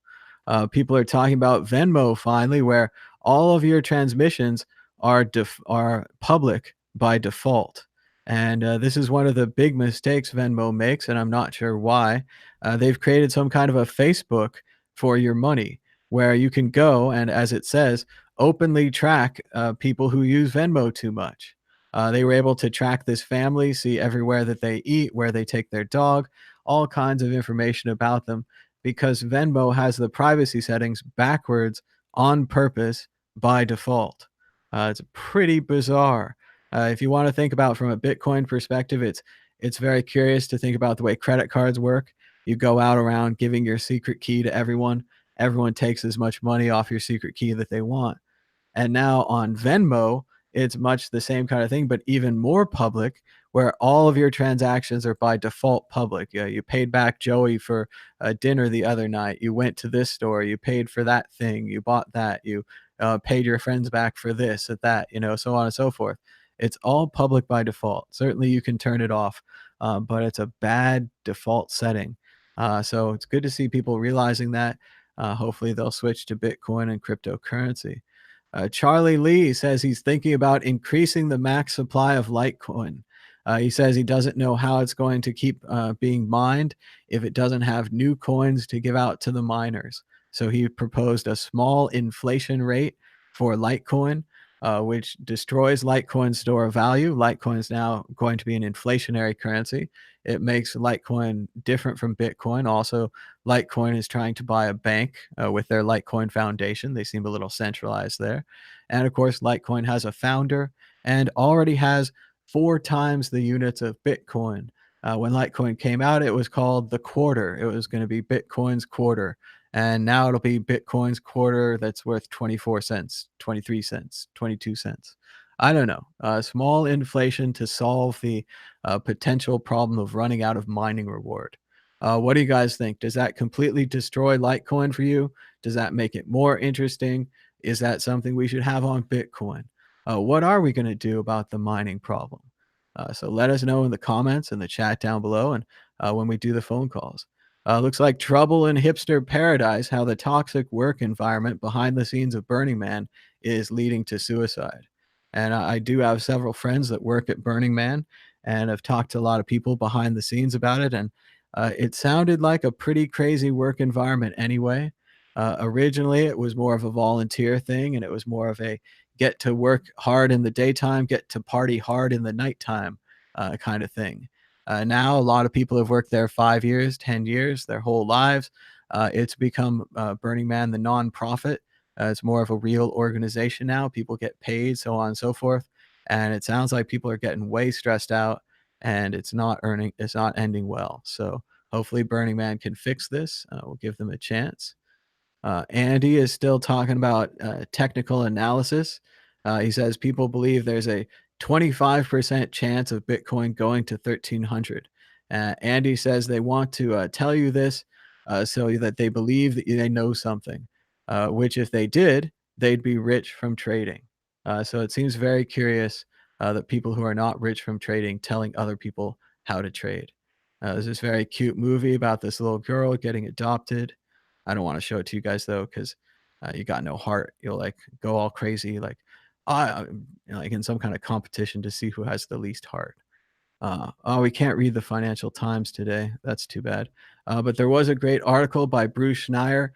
People are talking about Venmo finally, where all of your transmissions are public by default. And this is one of the big mistakes Venmo makes, and I'm not sure why. They've created some kind of a Facebook for your money where you can go and, as it says, openly track people who use Venmo too much. They were able to track this family, see everywhere that they eat, where they take their dog, all kinds of information about them, because Venmo has the privacy settings backwards on purpose by default. It's pretty bizarre. If you want to think about from a Bitcoin perspective, it's very curious to think about the way credit cards work. You go out around giving your secret key to everyone. Everyone takes as much money off your secret key that they want. And now on Venmo, it's much the same kind of thing, but even more public, where all of your transactions are by default public. Yeah, you paid back Joey for dinner the other night. You went to this store. You paid for that thing. You bought that. You paid your friends back for this, at that, so on and so forth. It's all public by default. Certainly, you can turn it off, but it's a bad default setting. So it's good to see people realizing that. Hopefully, they'll switch to Bitcoin and cryptocurrency. Charlie Lee says he's thinking about increasing the max supply of Litecoin. He says he doesn't know how it's going to keep being mined if it doesn't have new coins to give out to the miners. So he proposed a small inflation rate for Litecoin, which destroys Litecoin's store of value. Litecoin is now going to be an inflationary currency. It makes Litecoin different from Bitcoin. Also, Litecoin is trying to buy a bank with their Litecoin Foundation. They seem a little centralized there. And of course, Litecoin has a founder and already has 4 times the units of Bitcoin. When Litecoin came out, it was called the quarter. It was going to be Bitcoin's quarter. And now it'll be Bitcoin's quarter that's worth 24 cents, 23 cents, 22 cents. I don't know. Small inflation to solve the potential problem of running out of mining reward. What do you guys think? Does that completely destroy Litecoin for you? Does that make it more interesting? Is that something we should have on Bitcoin? What are we going to do about the mining problem? So let us know in the comments and the chat down below, and when we do the phone calls. Looks like trouble in hipster paradise, how the toxic work environment behind the scenes of Burning Man is leading to suicide. And I do have several friends that work at Burning Man, and I've talked to a lot of people behind the scenes about it. And it sounded like a pretty crazy work environment anyway. Originally, it was more of a volunteer thing, and it was more of a get to work hard in the daytime, get to party hard in the nighttime kind of thing. Now, a lot of people have worked there 5 years, 10 years, their whole lives. It's become Burning Man, the nonprofit. It's more of a real organization now. People get paid, so on and so forth. And it sounds like people are getting way stressed out, and it's not ending well. So Hopefully Burning Man can fix this. We'll give them a chance. Andy is still talking about technical analysis. He says people believe there's a 25% chance of Bitcoin going to 1,300. Andy says they want to tell you this so that they believe that they know something, which if they did, they'd be rich from trading. So it seems very curious that people who are not rich from trading telling other people how to trade. There's this very cute movie about this little girl getting adopted. I don't want to show it to you guys though, because you got no heart. You'll like go all crazy, like like in some kind of competition to see who has the least heart. Oh, we can't read the Financial Times today. That's too bad. But there was a great article by Bruce Schneier.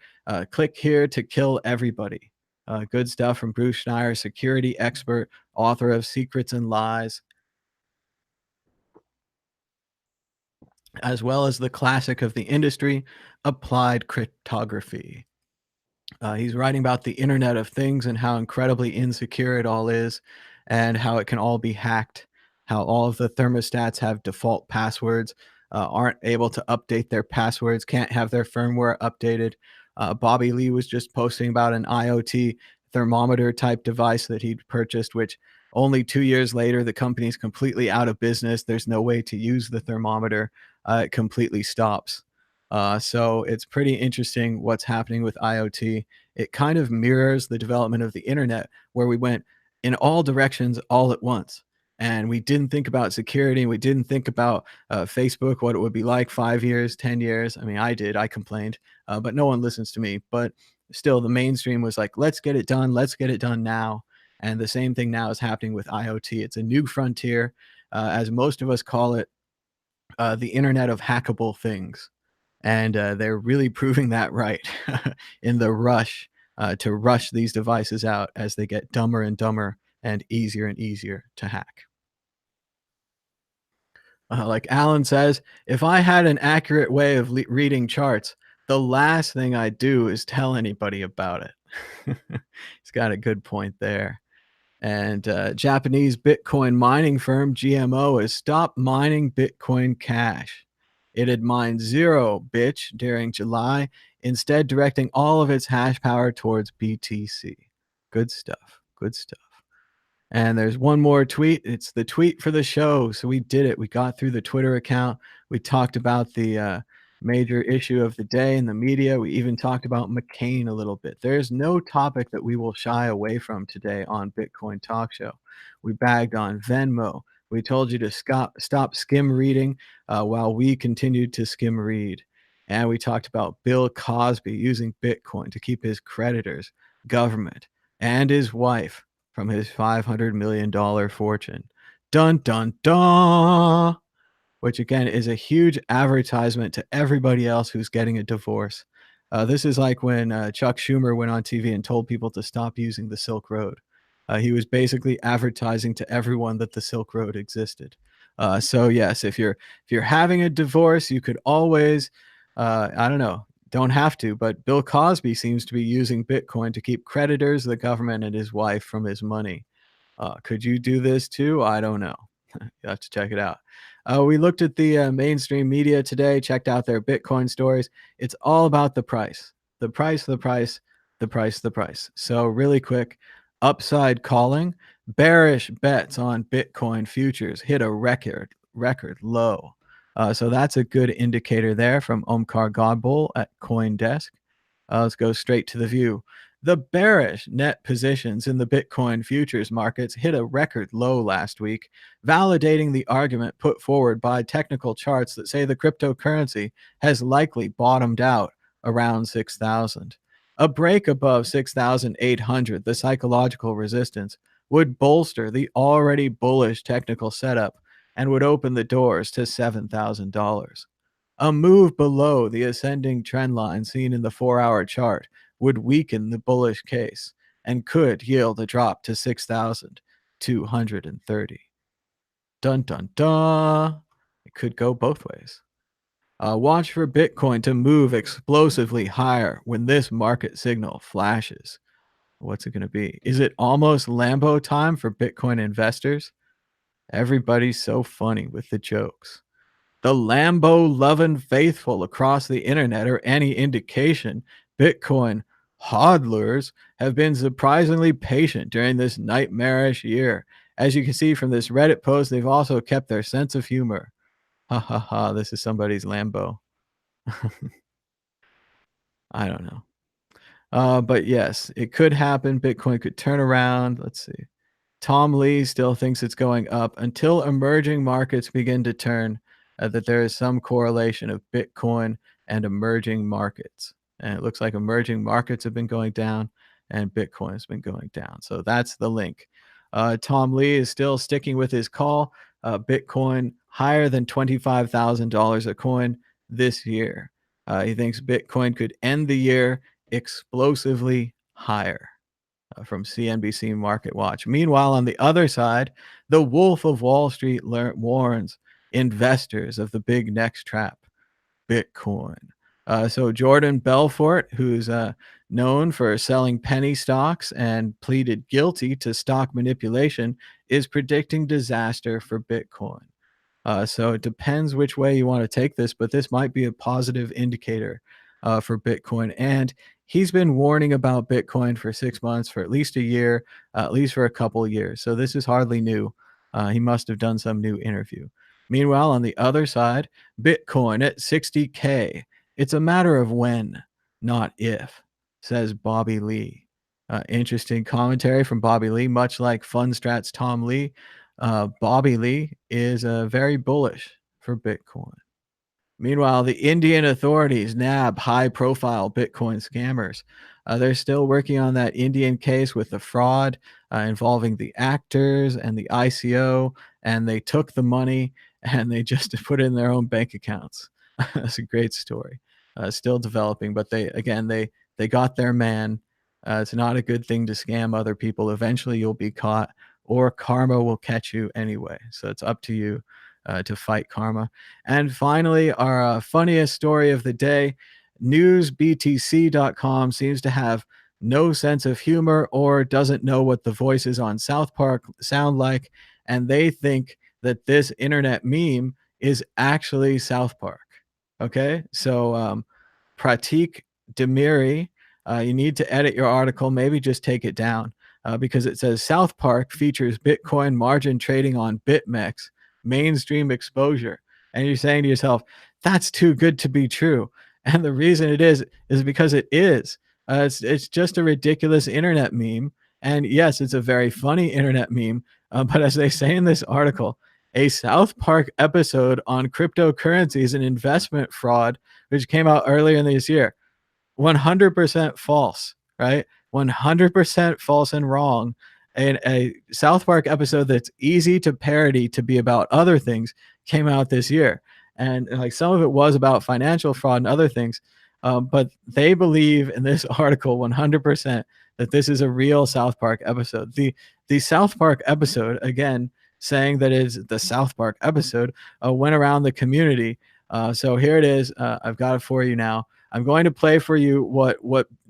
Click here to kill everybody. Good stuff from Bruce Schneier, security expert, author of Secrets and Lies, as well as the classic of the industry, Applied Cryptography. He's writing about the Internet of Things and how incredibly insecure it all is, and how it can all be hacked, how all of the thermostats have default passwords, aren't able to update their passwords, can't have their firmware updated. Bobby Lee was just posting about an IoT thermometer type device that he'd purchased, which only 2 years later, the company's completely out of business. There's no way to use the thermometer. It completely stops. So it's pretty interesting what's happening with IoT. It kind of mirrors the development of the internet, where we went in all directions all at once. And we didn't think about security. We didn't think about Facebook, what it would be like 5 years, 10 years. I mean, I did. I complained, but no one listens to me. But still, the mainstream was like, let's get it done. Let's get it done now. And the same thing now is happening with IoT. It's a new frontier, as most of us call it, the internet of hackable things. And they're really proving that right in the rush to rush these devices out as they get dumber and dumber and easier to hack. Like Alan says, if I had an accurate way of reading charts, the last thing I'd do is tell anybody about it. He's got a good point there. And Japanese Bitcoin mining firm GMO has stopped mining Bitcoin Cash. It had mined 0 bitch during July, instead directing all of its hash power towards BTC. Good stuff. Good stuff. And there's one more tweet. It's the tweet for the show. So we did it. We got through the Twitter account. We talked about the major issue of the day in the media. We even talked about McCain a little bit. There's no topic that we will shy away from today on Bitcoin Talk Show. We bagged on Venmo. We told you to stop skim reading while we continued to skim read. And we talked about Bill Cosby using Bitcoin to keep his creditors, government, and his wife from his $500 million fortune. Dun, dun, dun! Which again is a huge advertisement to everybody else who's getting a divorce. This is like when Chuck Schumer went on TV and told people to stop using the Silk Road. He was basically advertising to everyone that the Silk Road existed. So yes, if you're having a divorce, you could always, I don't know, don't have to, but Bill Cosby seems to be using Bitcoin to keep creditors, the government, and his wife from his money. Could you do this too? I don't know. You have to check it out. We looked at the mainstream media today, checked out their Bitcoin stories. It's all about the price. The price, the price, the price, the price. So really quick, upside calling, bearish bets on Bitcoin futures hit a record low. So that's a good indicator there from Omkar Godbol at CoinDesk. Let's go straight to the view. The bearish net positions in the Bitcoin futures markets hit a record low last week, validating the argument put forward by technical charts that say the cryptocurrency has likely bottomed out around 6,000. A break above 6,800, the psychological resistance, would bolster the already bullish technical setup and would open the doors to $7,000. A move below the ascending trend line seen in the 4-hour chart would weaken the bullish case and could yield a drop to 6,230. Dun, dun, dun. It could go both ways. Watch for Bitcoin to move explosively higher when this market signal flashes. What's it going to be? Is it almost Lambo time for Bitcoin investors? Everybody's so funny with the jokes. the Lambo-loving faithful across the internet are any indication, Bitcoin hodlers have been surprisingly patient during this nightmarish year. As you can see from this Reddit post, they've also kept their sense of humor. Ha ha ha, this is somebody's Lambo. I don't know. But yes, it could happen. Bitcoin could turn around. Let's see. Tom Lee still thinks it's going up until emerging markets begin to turn, that there is some correlation of Bitcoin and emerging markets. And it looks like emerging markets have been going down and Bitcoin has been going down. So that's the link. Tom Lee is still sticking with his call. Bitcoin higher than $25,000 a coin this year. He thinks Bitcoin could end the year explosively higher. From CNBC Market Watch. Meanwhile, on the other side, the Wolf of Wall Street warns investors of the big next trap, Bitcoin. So Jordan Belfort, who's known for selling penny stocks and pleaded guilty to stock manipulation, is predicting disaster for Bitcoin. So it depends which way you want to take this, but this might be a positive indicator for Bitcoin. And he's been warning about Bitcoin for 6 months, for at least a year, at least for a couple of years. So this is hardly new. He must have done some new interview. Meanwhile, on the other side, Bitcoin at 60K. It's a matter of when, not if, says Bobby Lee. Interesting commentary from Bobby Lee, much like FunStrat's Tom Lee. Bobby Lee is very bullish for Bitcoin. Meanwhile, the Indian authorities nab high-profile Bitcoin scammers. They're still working on that Indian case with the fraud involving the actors and the ICO, and they took the money and they just put it in their own bank accounts. That's a great story. Still developing, but they got their man. It's not a good thing to scam other people. Eventually, you'll be caught, or karma will catch you anyway. So it's up to you to fight karma. And finally, our funniest story of the day, newsbtc.com seems to have no sense of humor or doesn't know what the voices on South Park sound like. And they think that this internet meme is actually South Park. Okay, so Pratik Demiri, you need to edit your article, maybe just take it down. Because it says South Park features Bitcoin margin trading on BitMEX, mainstream exposure. And you're saying to yourself, that's too good to be true. And the reason it is because it is. It's just a ridiculous internet meme. And yes, it's a very funny internet meme. But as they say in this article, a South Park episode on cryptocurrencies and investment fraud, which came out earlier in this year, 100% false, right? 100% false and wrong. And a South Park episode that's easy to parody to be about other things came out this year. And like some of it was about financial fraud and other things. But they believe in this article 100% that this is a real South Park episode. The South Park episode, again, saying that it's the South Park episode, went around the community. So here it is. I've got it for you now. I'm going to play for you what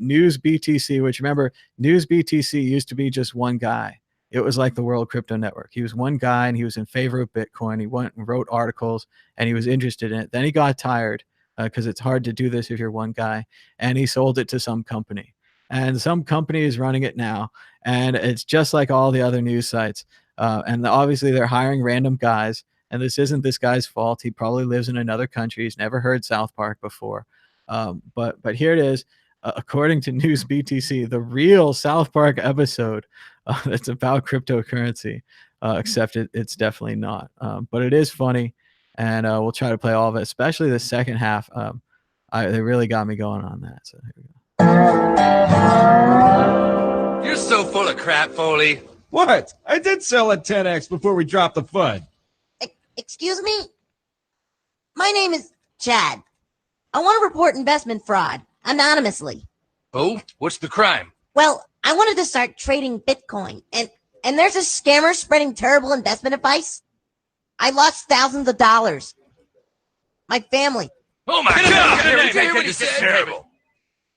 NewsBTC, which remember, NewsBTC used to be just one guy. It was like the World Crypto Network. He was one guy and he was in favor of Bitcoin. He went and wrote articles and he was interested in it. Then he got tired because it's hard to do this if you're one guy, and he sold it to some company. And some company is running it now. And it's just like all the other news sites. And obviously they're hiring random guys. And this isn't this guy's fault. He probably lives in another country. He's never heard South Park before. But here it is. According to NewsBTC, the real South Park episode that's about cryptocurrency, except it's definitely not. But it is funny, and we'll try to play all of it, especially the second half. They really got me going on that. So here we go. You're so full of crap, Foley. What? I did sell at 10x before we dropped the FUD. Excuse me? My name is Chad. I want to report investment fraud anonymously. Oh, what's the crime? Well, I wanted to start trading Bitcoin, and there's a scammer spreading terrible investment advice. I lost thousands of dollars. My family. Oh my God! This is terrible.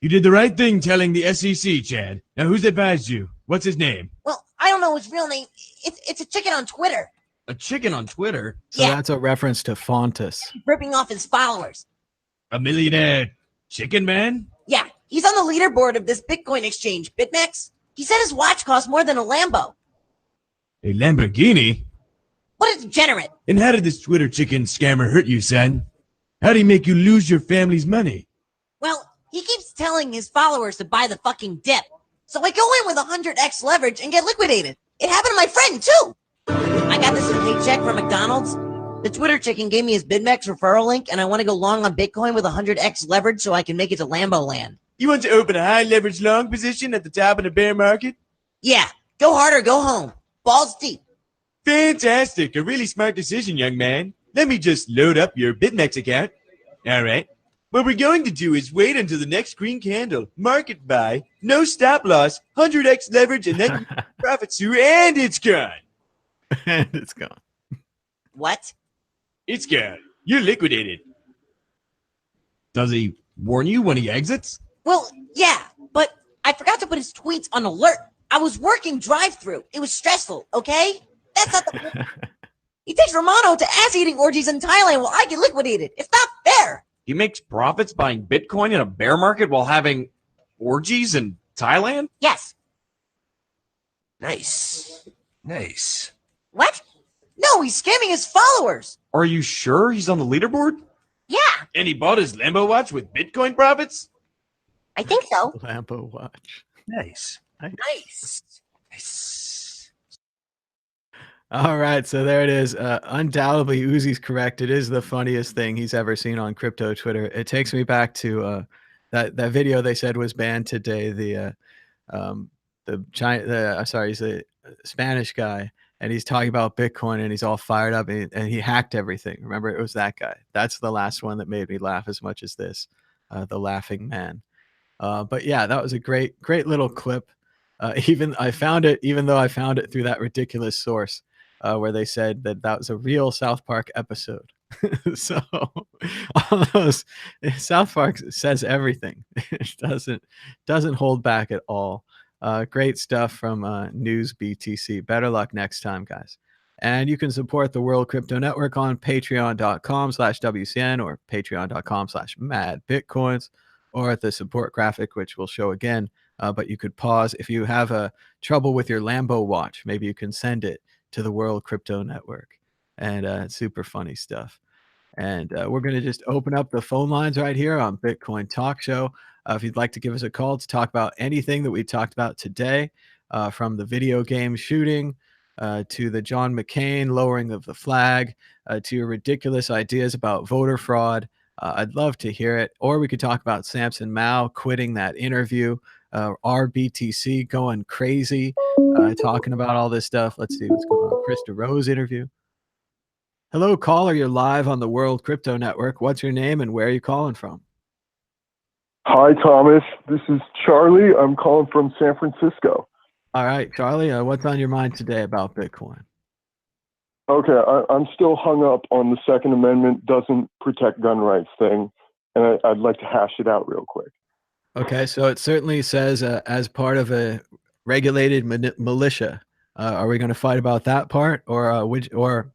You did the right thing telling the SEC, Chad. Now, who's advised you? What's his name? Well, I don't know his real name. It's a chicken on Twitter. A chicken on Twitter? So Yeah. that's a reference to Fontus. Ripping off his followers. A millionaire chicken man? Yeah, he's on the leaderboard of this Bitcoin exchange, BitMEX. He said his watch costs more than a Lambo. A Lamborghini? What a degenerate. And how did this Twitter chicken scammer hurt you, son? How'd he make you lose your family's money? Well, he keeps telling his followers to buy the fucking dip. So I go in with 100x leverage and get liquidated. It happened to my friend, too. I got this paycheck from McDonald's. The Twitter chicken gave me his BitMEX referral link, and I want to go long on Bitcoin with 100x leverage so I can make it to Lambo land. You want to open a high leverage long position at the top of the bear market? Yeah, go hard or go home. Balls deep. Fantastic. A really smart decision, young man. Let me just load up your BitMEX account. All right. What we're going to do is wait until the next green candle, market buy, no stop loss, 100x leverage, and then profits through, and it's gone. And it's gone. What? It's gone. You're liquidated. Does he warn you when he exits? Well, yeah, but I forgot to put his tweets on alert. I was working drive-through. It was stressful, okay? That's not the point. He takes Romano to ass-eating orgies in Thailand while I get liquidated. It's not fair. He makes profits buying Bitcoin in a bear market while having orgies in Thailand? Yes. Nice. Nice. What? No, he's scamming his followers. Are you sure he's on the leaderboard? Yeah, And he bought his Lambo watch with Bitcoin profits? I think so. Lambo watch. Nice. Nice. Nice. All right, so there it is. Undoubtedly, Uzi's correct. It is the funniest thing he's ever seen on crypto Twitter. It takes me back to that video they said was banned today. He's a Spanish guy, and he's talking about Bitcoin, and he's all fired up, and he hacked everything. Remember, it was that guy. That's the last one that made me laugh as much as this, the laughing man. But yeah, that was a great little clip. Even though I found it through that ridiculous source where they said that was a real South Park episode. So all those South Park says everything. It doesn't hold back at all. Great stuff from News BTC. Better luck next time, guys. And you can support the World Crypto Network on patreon.com/WCN or patreon.com/madbitcoins or at the support graphic, which we'll show again. But you could pause if you have trouble with your Lambo watch. Maybe you can send it to the World Crypto Network. And super funny stuff. And we're going to just open up the phone lines right here on Bitcoin Talk Show. If you'd like to give us a call to talk about anything that we talked about today, from the video game shooting to the John McCain lowering of the flag, to your ridiculous ideas about voter fraud, I'd love to hear it. Or we could talk about Samson Mao quitting that interview, RBTC going crazy, talking about all this stuff. Let's see what's going on. Krista Rose interview. Hello, caller. You're live on the World Crypto Network. What's your name and where are you calling from? Hi, Thomas. This is Charlie. I'm calling from San Francisco. All right, Charlie, what's on your mind today about Bitcoin? Okay, I'm still hung up on the Second Amendment doesn't protect gun rights thing, and I'd like to hash it out real quick. Okay, so it certainly says as part of a regulated militia. Are we going to fight about that part, or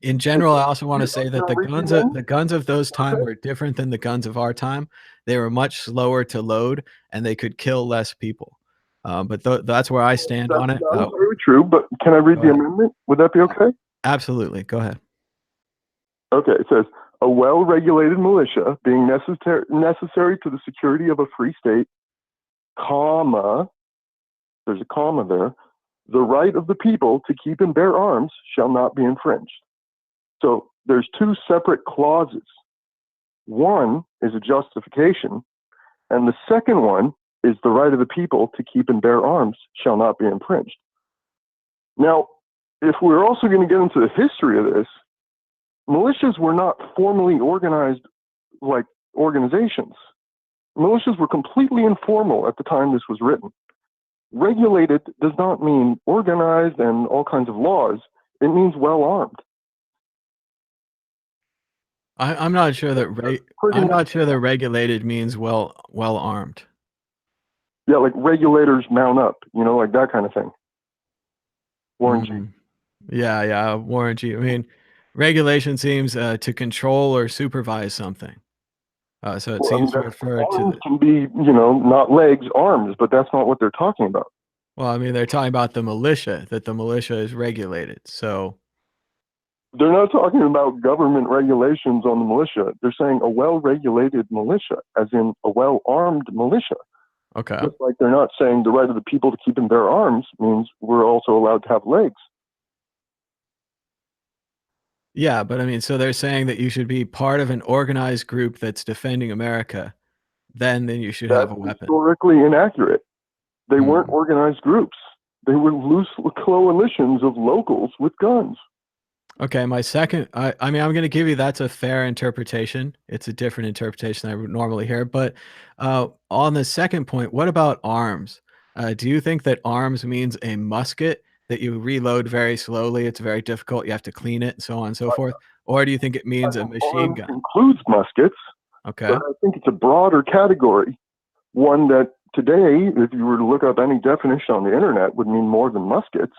in general? I also want to say that the guns of those time were different than the guns of our time. They were much slower to load, and they could kill less people. But that's where I stand on it. That's very true, but can I read the amendment? Would that be okay? Absolutely. Go ahead. Okay, it says, a well-regulated militia being necessary to the security of a free state, comma, there's a comma there, the right of the people to keep and bear arms shall not be infringed. So there's two separate clauses. One is a justification, and the second one is the right of the people to keep and bear arms shall not be infringed. Now, if we're also going to get into the history of this, militias were not formally organized like organizations. Militias were completely informal at the time this was written. Regulated does not mean organized and all kinds of laws. It means well armed. I'm not sure that I'm not sure that regulated means well armed. Yeah, like regulators mount up, like that kind of thing. Warren G. Yeah, yeah, I warrant you. I mean, regulation seems to control or supervise something. So it Well, I mean, seems to refer to arms the. can be, not legs, arms, but that's not what they're talking about. Well, I mean, they're talking about the militia, that the militia is regulated. So, They're not talking about government regulations on the militia. They're saying a well-regulated militia, as in a well-armed militia. okay. Just like they're not saying the right of the people to keep and bear arms means we're also allowed to have legs. Yeah, but I mean, so they're saying that you should be part of an organized group that's defending America, then you should have That's a weapon. historically inaccurate. They weren't Hmm. organized groups. They were loose coalitions of locals with guns. Okay, my second, I mean, I'm going to give you that's a fair interpretation. It's a different interpretation than I would normally hear. But on the second point, what about arms? Do you think that arms means a musket that you reload very slowly? It's very difficult. You have to clean it and so on and so forth. Or do you think it means a machine Arms gun? includes muskets, Okay. but I think it's a broader category. One that today, if you were to look up any definition on the internet, would mean more than muskets.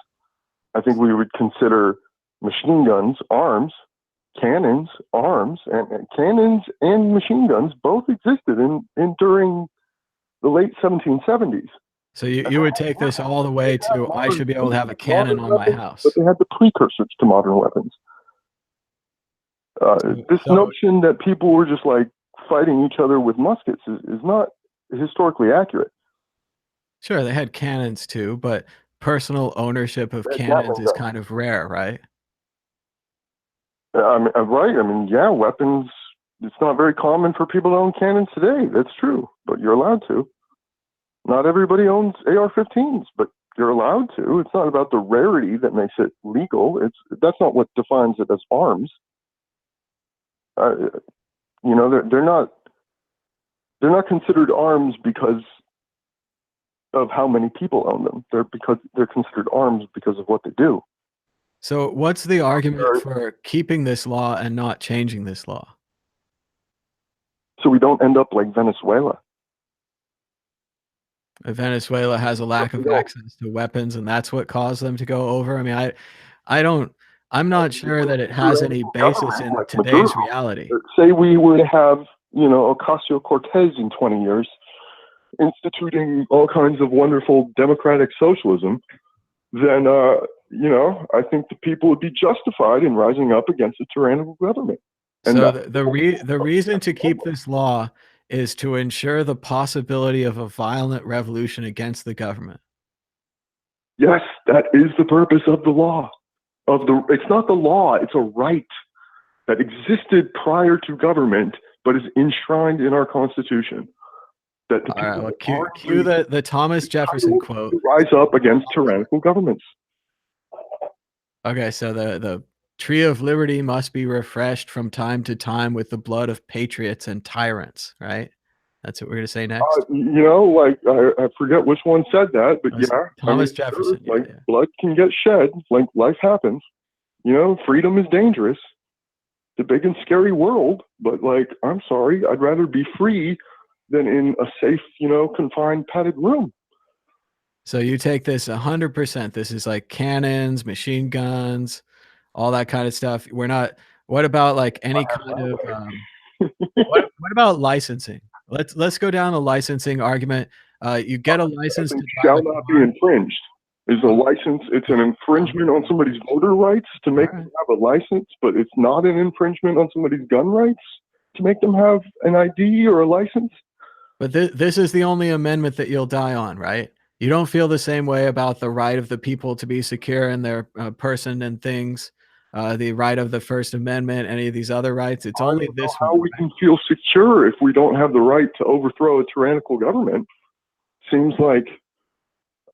I think we would consider machine guns arms, cannons arms, and cannons and machine guns both existed during the late 1770s. So you would take this all the way to I should be able to have a cannon on my Weapons, house. but they had the precursors to modern weapons. This So- notion that people were just like fighting each other with muskets is not historically accurate. Sure, they had cannons too, but personal ownership of That's cannons not is like kind of rare, right? Right. I mean, yeah, weapons. It's not very common for people to own cannons today. That's true, but you're allowed to. Not everybody owns AR-15s, but you're allowed to. It's not about the rarity that makes it legal. That's not what defines it as arms. They're not considered arms because of how many people own them. They're considered arms because of what they do. So what's the argument for keeping this law and not changing this law? So we don't end up like Venezuela. Venezuela has a lack of access to weapons, and that's what caused them to go over. I mean, I'm not sure that it has any basis in today's reality. Say we were to have, Ocasio-Cortez in 20 years, instituting all kinds of wonderful democratic socialism, then, I think the people would be justified in rising up against a tyrannical government. And So the reason to keep this law is to ensure the possibility of a violent revolution against the government. yes, that is the purpose of the law. It's not the law; it's a right that existed prior to government, but is enshrined in our Constitution. That the All right, people well, cue the Thomas Jefferson quote. to rise up against tyrannical governments. Okay, so the tree of liberty must be refreshed from time to time with the blood of patriots and tyrants, right? That's what we're gonna say next. I forget which one said that, but yeah, Thomas Jefferson. Sure, blood can get shed, like life happens. Freedom is dangerous. It's a big and scary world, but I'm sorry, I'd rather be free than in a safe, confined, padded room. So you take this 100%. This is like cannons, machine guns, all that kind of stuff. We're not. What about like any kind of? What about licensing? Let's go down the licensing argument. You get a license to shall not be infringed. Is a license? It's an infringement on somebody's voter rights to make them have a license, but it's not an infringement on somebody's gun rights to make them have an ID or a license. But this is the only amendment that you'll die on, right? You don't feel the same way about the right of the people to be secure in their person and things, the right of the First Amendment, any of these other rights. It's only this how one. We can feel secure if we don't have the right to overthrow a tyrannical government. Seems like,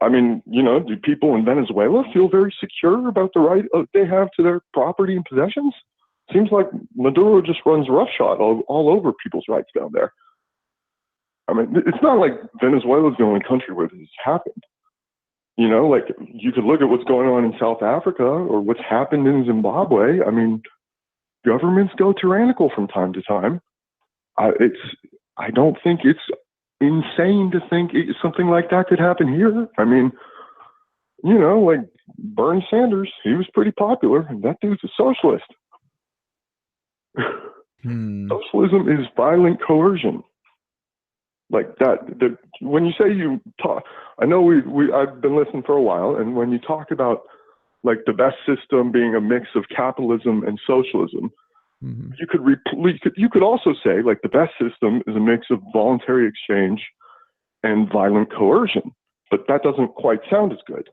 do people in Venezuela feel very secure about the right they have to their property and possessions? Seems like Maduro just runs roughshod all over people's rights down there. I mean, it's not like Venezuela's the only country where this has happened. You could look at what's going on in South Africa or what's happened in Zimbabwe. I mean, governments go tyrannical from time to time. I don't think it's insane to think something like that could happen here. I mean, Bernie Sanders, he was pretty popular, and that dude's a socialist. Socialism is violent coercion. Like that. When you say you talk, I know I've been listening for a while, and when you talk about like the best system being a mix of capitalism and socialism, you could also say like the best system is a mix of voluntary exchange and violent coercion, but that doesn't quite sound as good.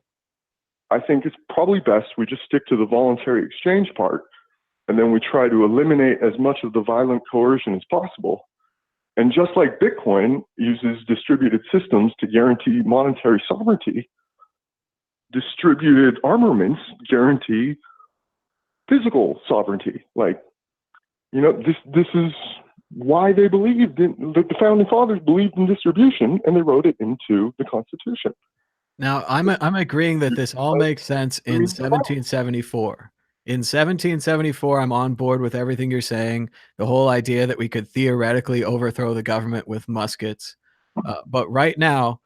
I think it's probably best we just stick to the voluntary exchange part, and then we try to eliminate as much of the violent coercion as possible. And just like Bitcoin uses distributed systems to guarantee monetary sovereignty, distributed armaments guarantee physical sovereignty. Like, you know, this is why they believed in, the founding fathers believed in distribution, and they wrote it into the Constitution. Now, I'm agreeing that this all makes sense in 1774. In 1774, I'm on board with everything you're saying. The whole idea that we could theoretically overthrow the government with muskets. But right now,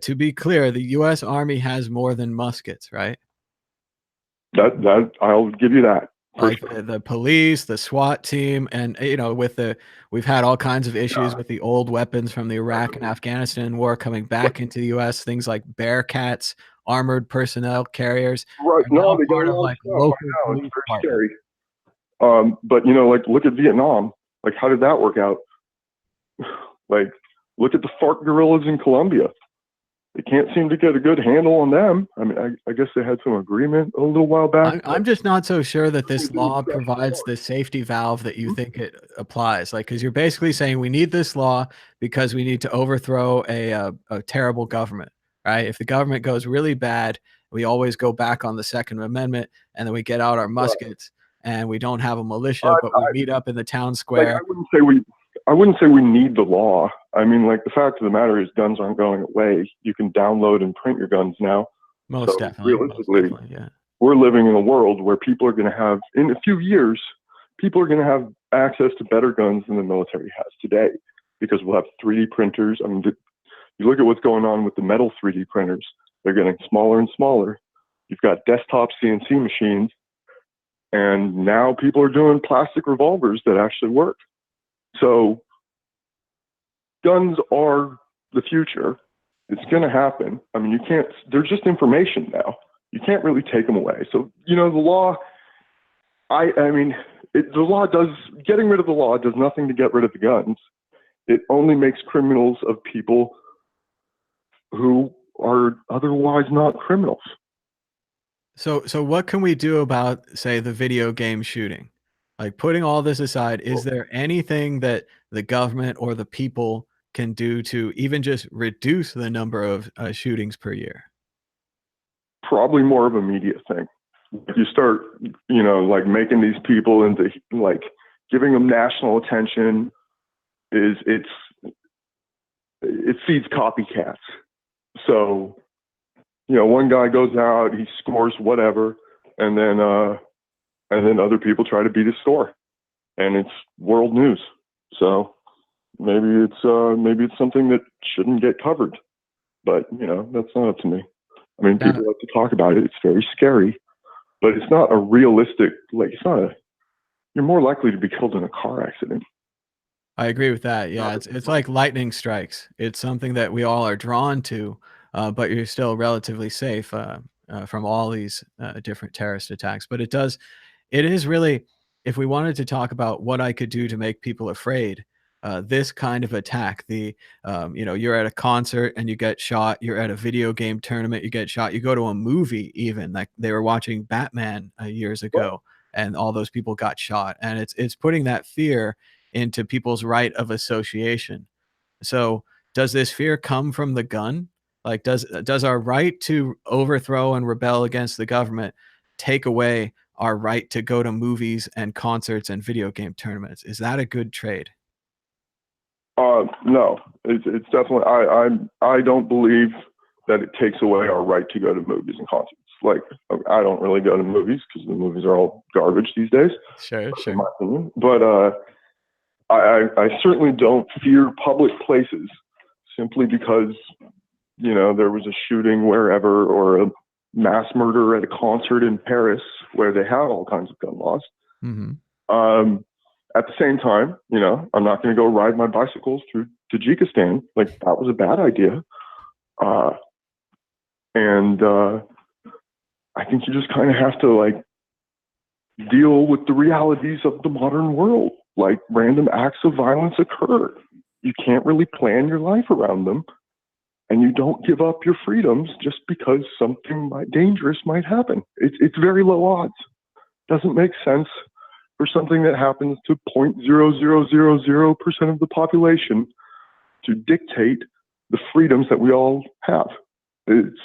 to be clear, the U.S. Army has more than muskets, right? That I'll give you that. Like the police, the SWAT team, and you know, we've had all kinds of issues with the old weapons from the Iraq and Afghanistan war coming back into the U.S. Things like Bearcats, armored personnel carriers. Right? No, they got part a of lot like of stuff. local I know, police it's very departments. scary. But you know, like look at Vietnam. Like, how did that work out? Like, look at the FARC guerrillas in Colombia. They can't seem to get a good handle on them. I mean, I guess they had some agreement a little while back. I'm just not so sure that this law provides the safety valve that you think it applies. Like, because you're basically saying we need this law because we need to overthrow a terrible government, right? If the government goes really bad, we always go back on the Second Amendment, and then we get out our muskets, and we don't have a militia, but we meet up in the town square. Like, I wouldn't say we need the law. I mean, like, the fact of the matter is guns aren't going away. You can download and print your guns now. Most definitely. Realistically, yeah. We're living in a world where people are going to have, in a few years, people are going to have access to better guns than the military has today, because we'll have 3D printers. I mean, you look at what's going on with the metal 3D printers. They're getting smaller and smaller. You've got desktop CNC machines, and now people are doing plastic revolvers that actually work. So guns are the future. It's going to happen. I mean, they're just information now. You can't really take them away. So, you know, the law, getting rid of the law does nothing to get rid of the guns. It only makes criminals of people who are otherwise not criminals. So what can we do about, say, the video game shooting? Like, putting all this aside, is there anything that the government or the people can do to even just reduce the number of shootings per year? Probably more of a media thing. You start, you know, like making these people into, like, giving them national attention. It feeds copycats. So, you know, one guy goes out, he scores whatever, and then other people try to beat his score, and it's world news. So maybe it's something that shouldn't get covered, but you know, that's not up to me. I mean, people like to talk about it. It's very scary, but it's not a realistic. Like, you're more likely to be killed in a car accident. I agree with that. Yeah, it's like lightning strikes. It's something that we all are drawn to, but you're still relatively safe from all these different terrorist attacks. But it is really, if we wanted to talk about what I could do to make people afraid, this kind of attack, you know, you're at a concert and you get shot, you're at a video game tournament, you get shot, you go to a movie, even like they were watching Batman years ago, and all those people got shot, and it's putting that fear into people's right of association. So does this fear come from the gun? Like, does our right to overthrow and rebel against the government take away our right to go to movies and concerts and video game tournaments? Is that a good trade? No, it's definitely. I don't believe that it takes away our right to go to movies and concerts. Like, I don't really go to movies because the movies are all garbage these days. Sure. In my opinion. But I certainly don't fear public places simply because, you know, there was a shooting wherever, or mass murder at a concert in Paris where they have all kinds of gun laws. Mm-hmm. At the same time, you know, I'm not going to go ride my bicycles through Tajikistan. Like, that was a bad idea. And I think you just kind of have to, like, deal with the realities of the modern world. Like, random acts of violence occur. You can't really plan your life around them, and you don't give up your freedoms just because something dangerous might happen. It's very low odds. Doesn't make sense for something that happens to 0.0000% of the population to dictate the freedoms that we all have. It's,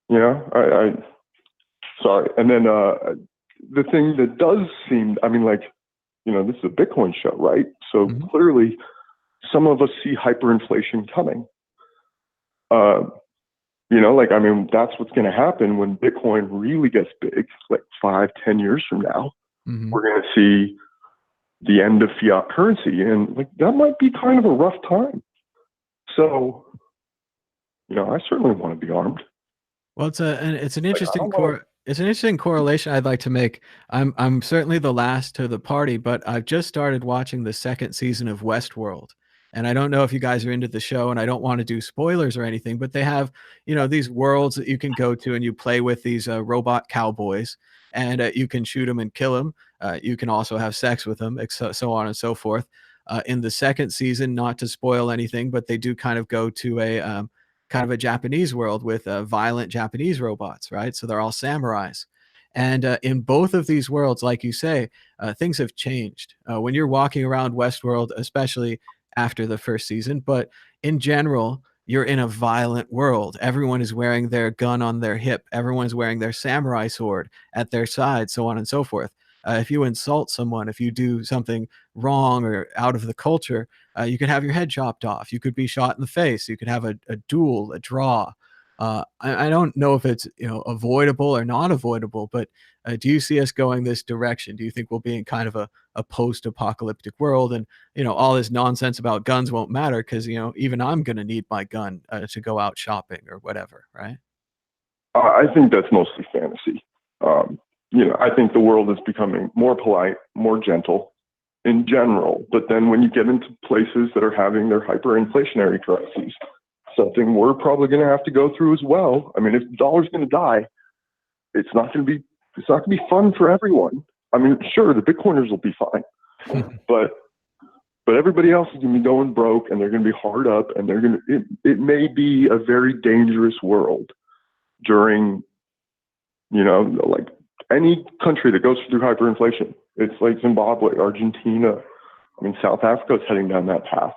you know, I sorry. And then the thing that does seem, I mean, like, you know, this is a Bitcoin show, right? So clearly some of us see hyperinflation coming. You know, like, I mean, that's what's going to happen when Bitcoin really gets big, like 5-10 years from now. We're going to see the end of fiat currency, and like, that might be kind of a rough time. So, you know, I certainly want to be armed. Well, it's an interesting correlation I'd like to make. I'm certainly the last to the party, but I've just started watching the second season of Westworld. And I don't know if you guys are into the show, and I don't want to do spoilers or anything, but they have, you know, these worlds that you can go to, and you play with these robot cowboys, and you can shoot them and kill them. You can also have sex with them, so on and so forth. In the second season, not to spoil anything, but they do kind of go to a kind of a Japanese world with violent Japanese robots, right? So they're all samurais. And in both of these worlds, like you say, things have changed. When you're walking around Westworld, especially after the first season, but in general, you're in a violent world. Everyone is wearing their gun on their hip. Everyone's wearing their samurai sword at their side, so on and so forth. If you insult someone, if you do something wrong or out of the culture, you could have your head chopped off. You could be shot in the face. You could have a duel, a draw. I don't know if it's, you know, avoidable or not avoidable, but do you see us going this direction? Do you think we'll be in kind of a post-apocalyptic world, and, you know, all this nonsense about guns won't matter because, you know, even I'm going to need my gun to go out shopping or whatever, right? I think that's mostly fantasy. You know, I think the world is becoming more polite, more gentle in general. But then when you get into places that are having their hyperinflationary crises, something we're probably going to have to go through as well. I mean, if the dollar's going to die, it's not going to be fun for everyone. I mean, sure, the Bitcoiners will be fine, but everybody else is going to be going broke, and they're going to be hard up, and it may be a very dangerous world during, you know, like any country that goes through hyperinflation. It's like Zimbabwe, Argentina. I mean, South Africa is heading down that path.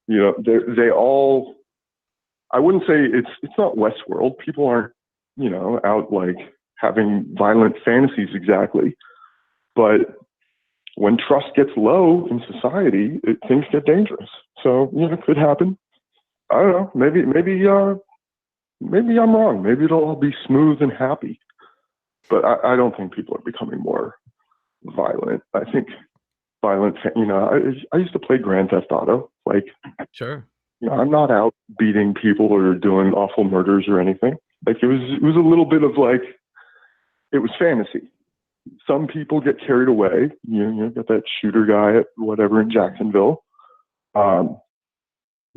You know, they all, I wouldn't say it's not Westworld. People aren't, you know, out like having violent fantasies exactly. But when trust gets low in society, things get dangerous. So, you know, it could happen. I don't know. Maybe I'm wrong. Maybe it'll all be smooth and happy. But I don't think people are becoming more violent. I think violent, you know, I used to play Grand Theft Auto. Like, sure. You know, I'm not out beating people or doing awful murders or anything. Like, it was a little bit of like, it was fantasy. Some people get carried away. You know, got that shooter guy at whatever in Jacksonville.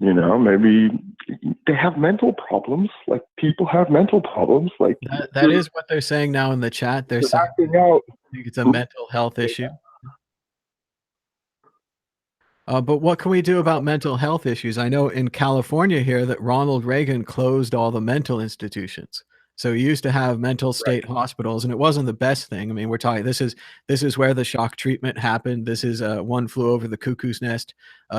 You know, maybe they have mental problems. Like, people have mental problems. Like, that is what they're saying now in the chat. They're saying I think it's a mental health issue. But what can we do about mental health issues? I know in California here that Ronald Reagan closed all the mental institutions. So you used to have mental state hospitals, and it wasn't the best thing. I mean, we're talking, this is where the shock treatment happened. This is One Flew Over the Cuckoo's Nest,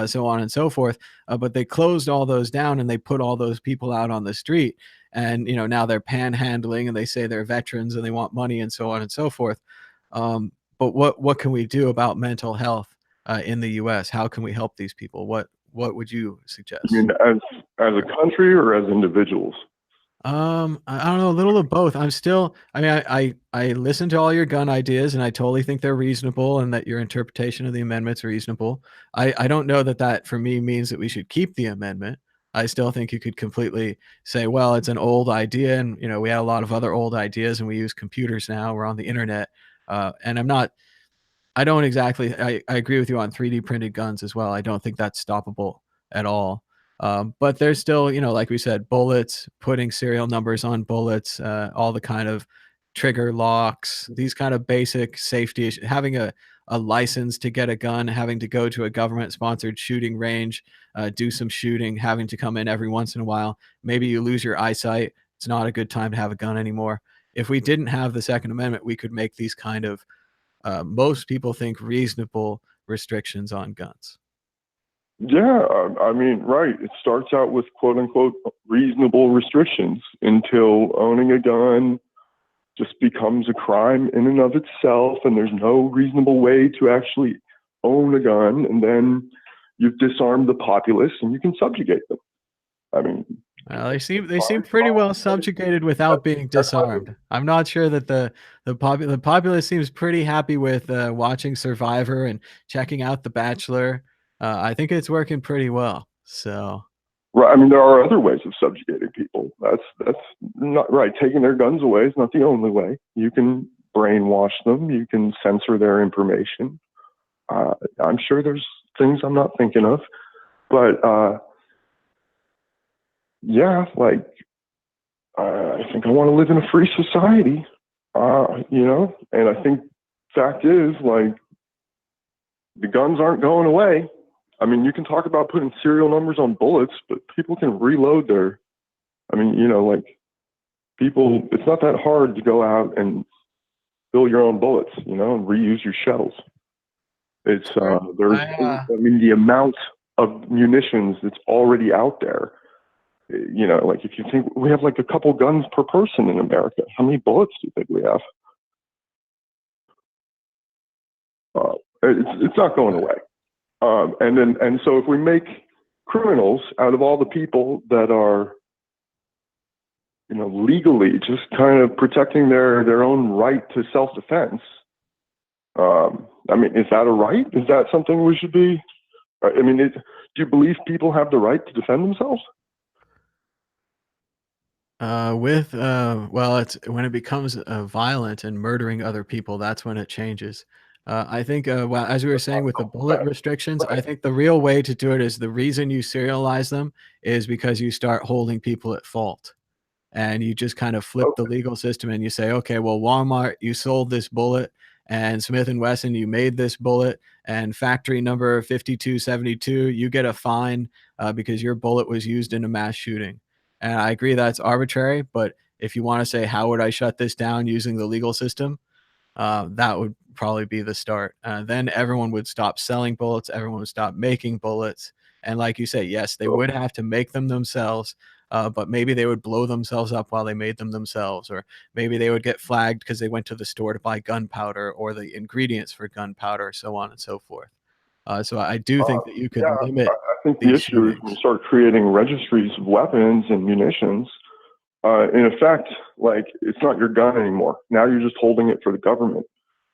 so on and so forth. But they closed all those down, and they put all those people out on the street. And, you know, now they're panhandling, and they say they're veterans and they want money and so on and so forth. But what can we do about mental health in the U.S.? How can we help these people? What would you suggest? I mean, as a country or as individuals? I don't know, a little of both. I mean, I listen to all your gun ideas, and I totally think they're reasonable, and that your interpretation of the amendment's reasonable. I don't know that for me means that we should keep the amendment. I still think you could completely say, well, it's an old idea, and we had a lot of other old ideas, and we use computers now. We're on the internet, and I don't exactly. I agree with you on 3D printed guns as well. I don't think that's stoppable at all. But there's still, like we said, bullets, putting serial numbers on bullets, all the kind of trigger locks, these kind of basic safety issues, having a license to get a gun, having to go to a government sponsored shooting range, do some shooting, having to come in every once in a while. Maybe you lose your eyesight. It's not a good time to have a gun anymore. If we didn't have the Second Amendment, we could make these kind of most people think reasonable restrictions on guns. Yeah, I mean, right. It starts out with quote unquote reasonable restrictions until owning a gun just becomes a crime in and of itself, and there's no reasonable way to actually own a gun, and then you've disarmed the populace and you can subjugate them. I mean, they seem pretty well subjugated without being disarmed. I'm not sure that the populace seems pretty happy with watching Survivor and checking out The Bachelor. I think it's working pretty well. So, right. I mean, there are other ways of subjugating people. That's not right. Taking their guns away is not the only way. You can brainwash them. You can censor their information. I'm sure there's things I'm not thinking of, but yeah, like I think I want to live in a free society, and I think fact is, like, the guns aren't going away. I mean, you can talk about putting serial numbers on bullets, but people can reload their, like, people, it's not that hard to go out and fill your own bullets, and reuse your shells. It's, the amount of munitions that's already out there, like, if you think we have like a couple guns per person in America, how many bullets do you think we have? It's not going away. And so if we make criminals out of all the people that are, legally just kind of protecting their own right to self-defense, is that a right? Is that something we should be? Do you believe people have the right to defend themselves? It's when it becomes violent and murdering other people, that's when it changes. I think, as we were saying with the bullet restrictions, I think the real way to do it is the reason you serialize them is because you start holding people at fault. And you just kind of flip the legal system and you say, okay, well, Walmart, you sold this bullet, and Smith & Wesson, you made this bullet, and factory number 5272, you get a fine because your bullet was used in a mass shooting. And I agree that's arbitrary, but if you want to say, how would I shut this down using the legal system? That would probably be the start. Then everyone would stop selling bullets. Everyone would stop making bullets. And like you say, yes, they would have to make them themselves, but maybe they would blow themselves up while they made them themselves, or maybe they would get flagged because they went to the store to buy gunpowder or the ingredients for gunpowder, so on and so forth. So I do think that you could limit. I think the issue is when you start creating registries of weapons and munitions. In effect, like, it's not your gun anymore. Now you're just holding it for the government.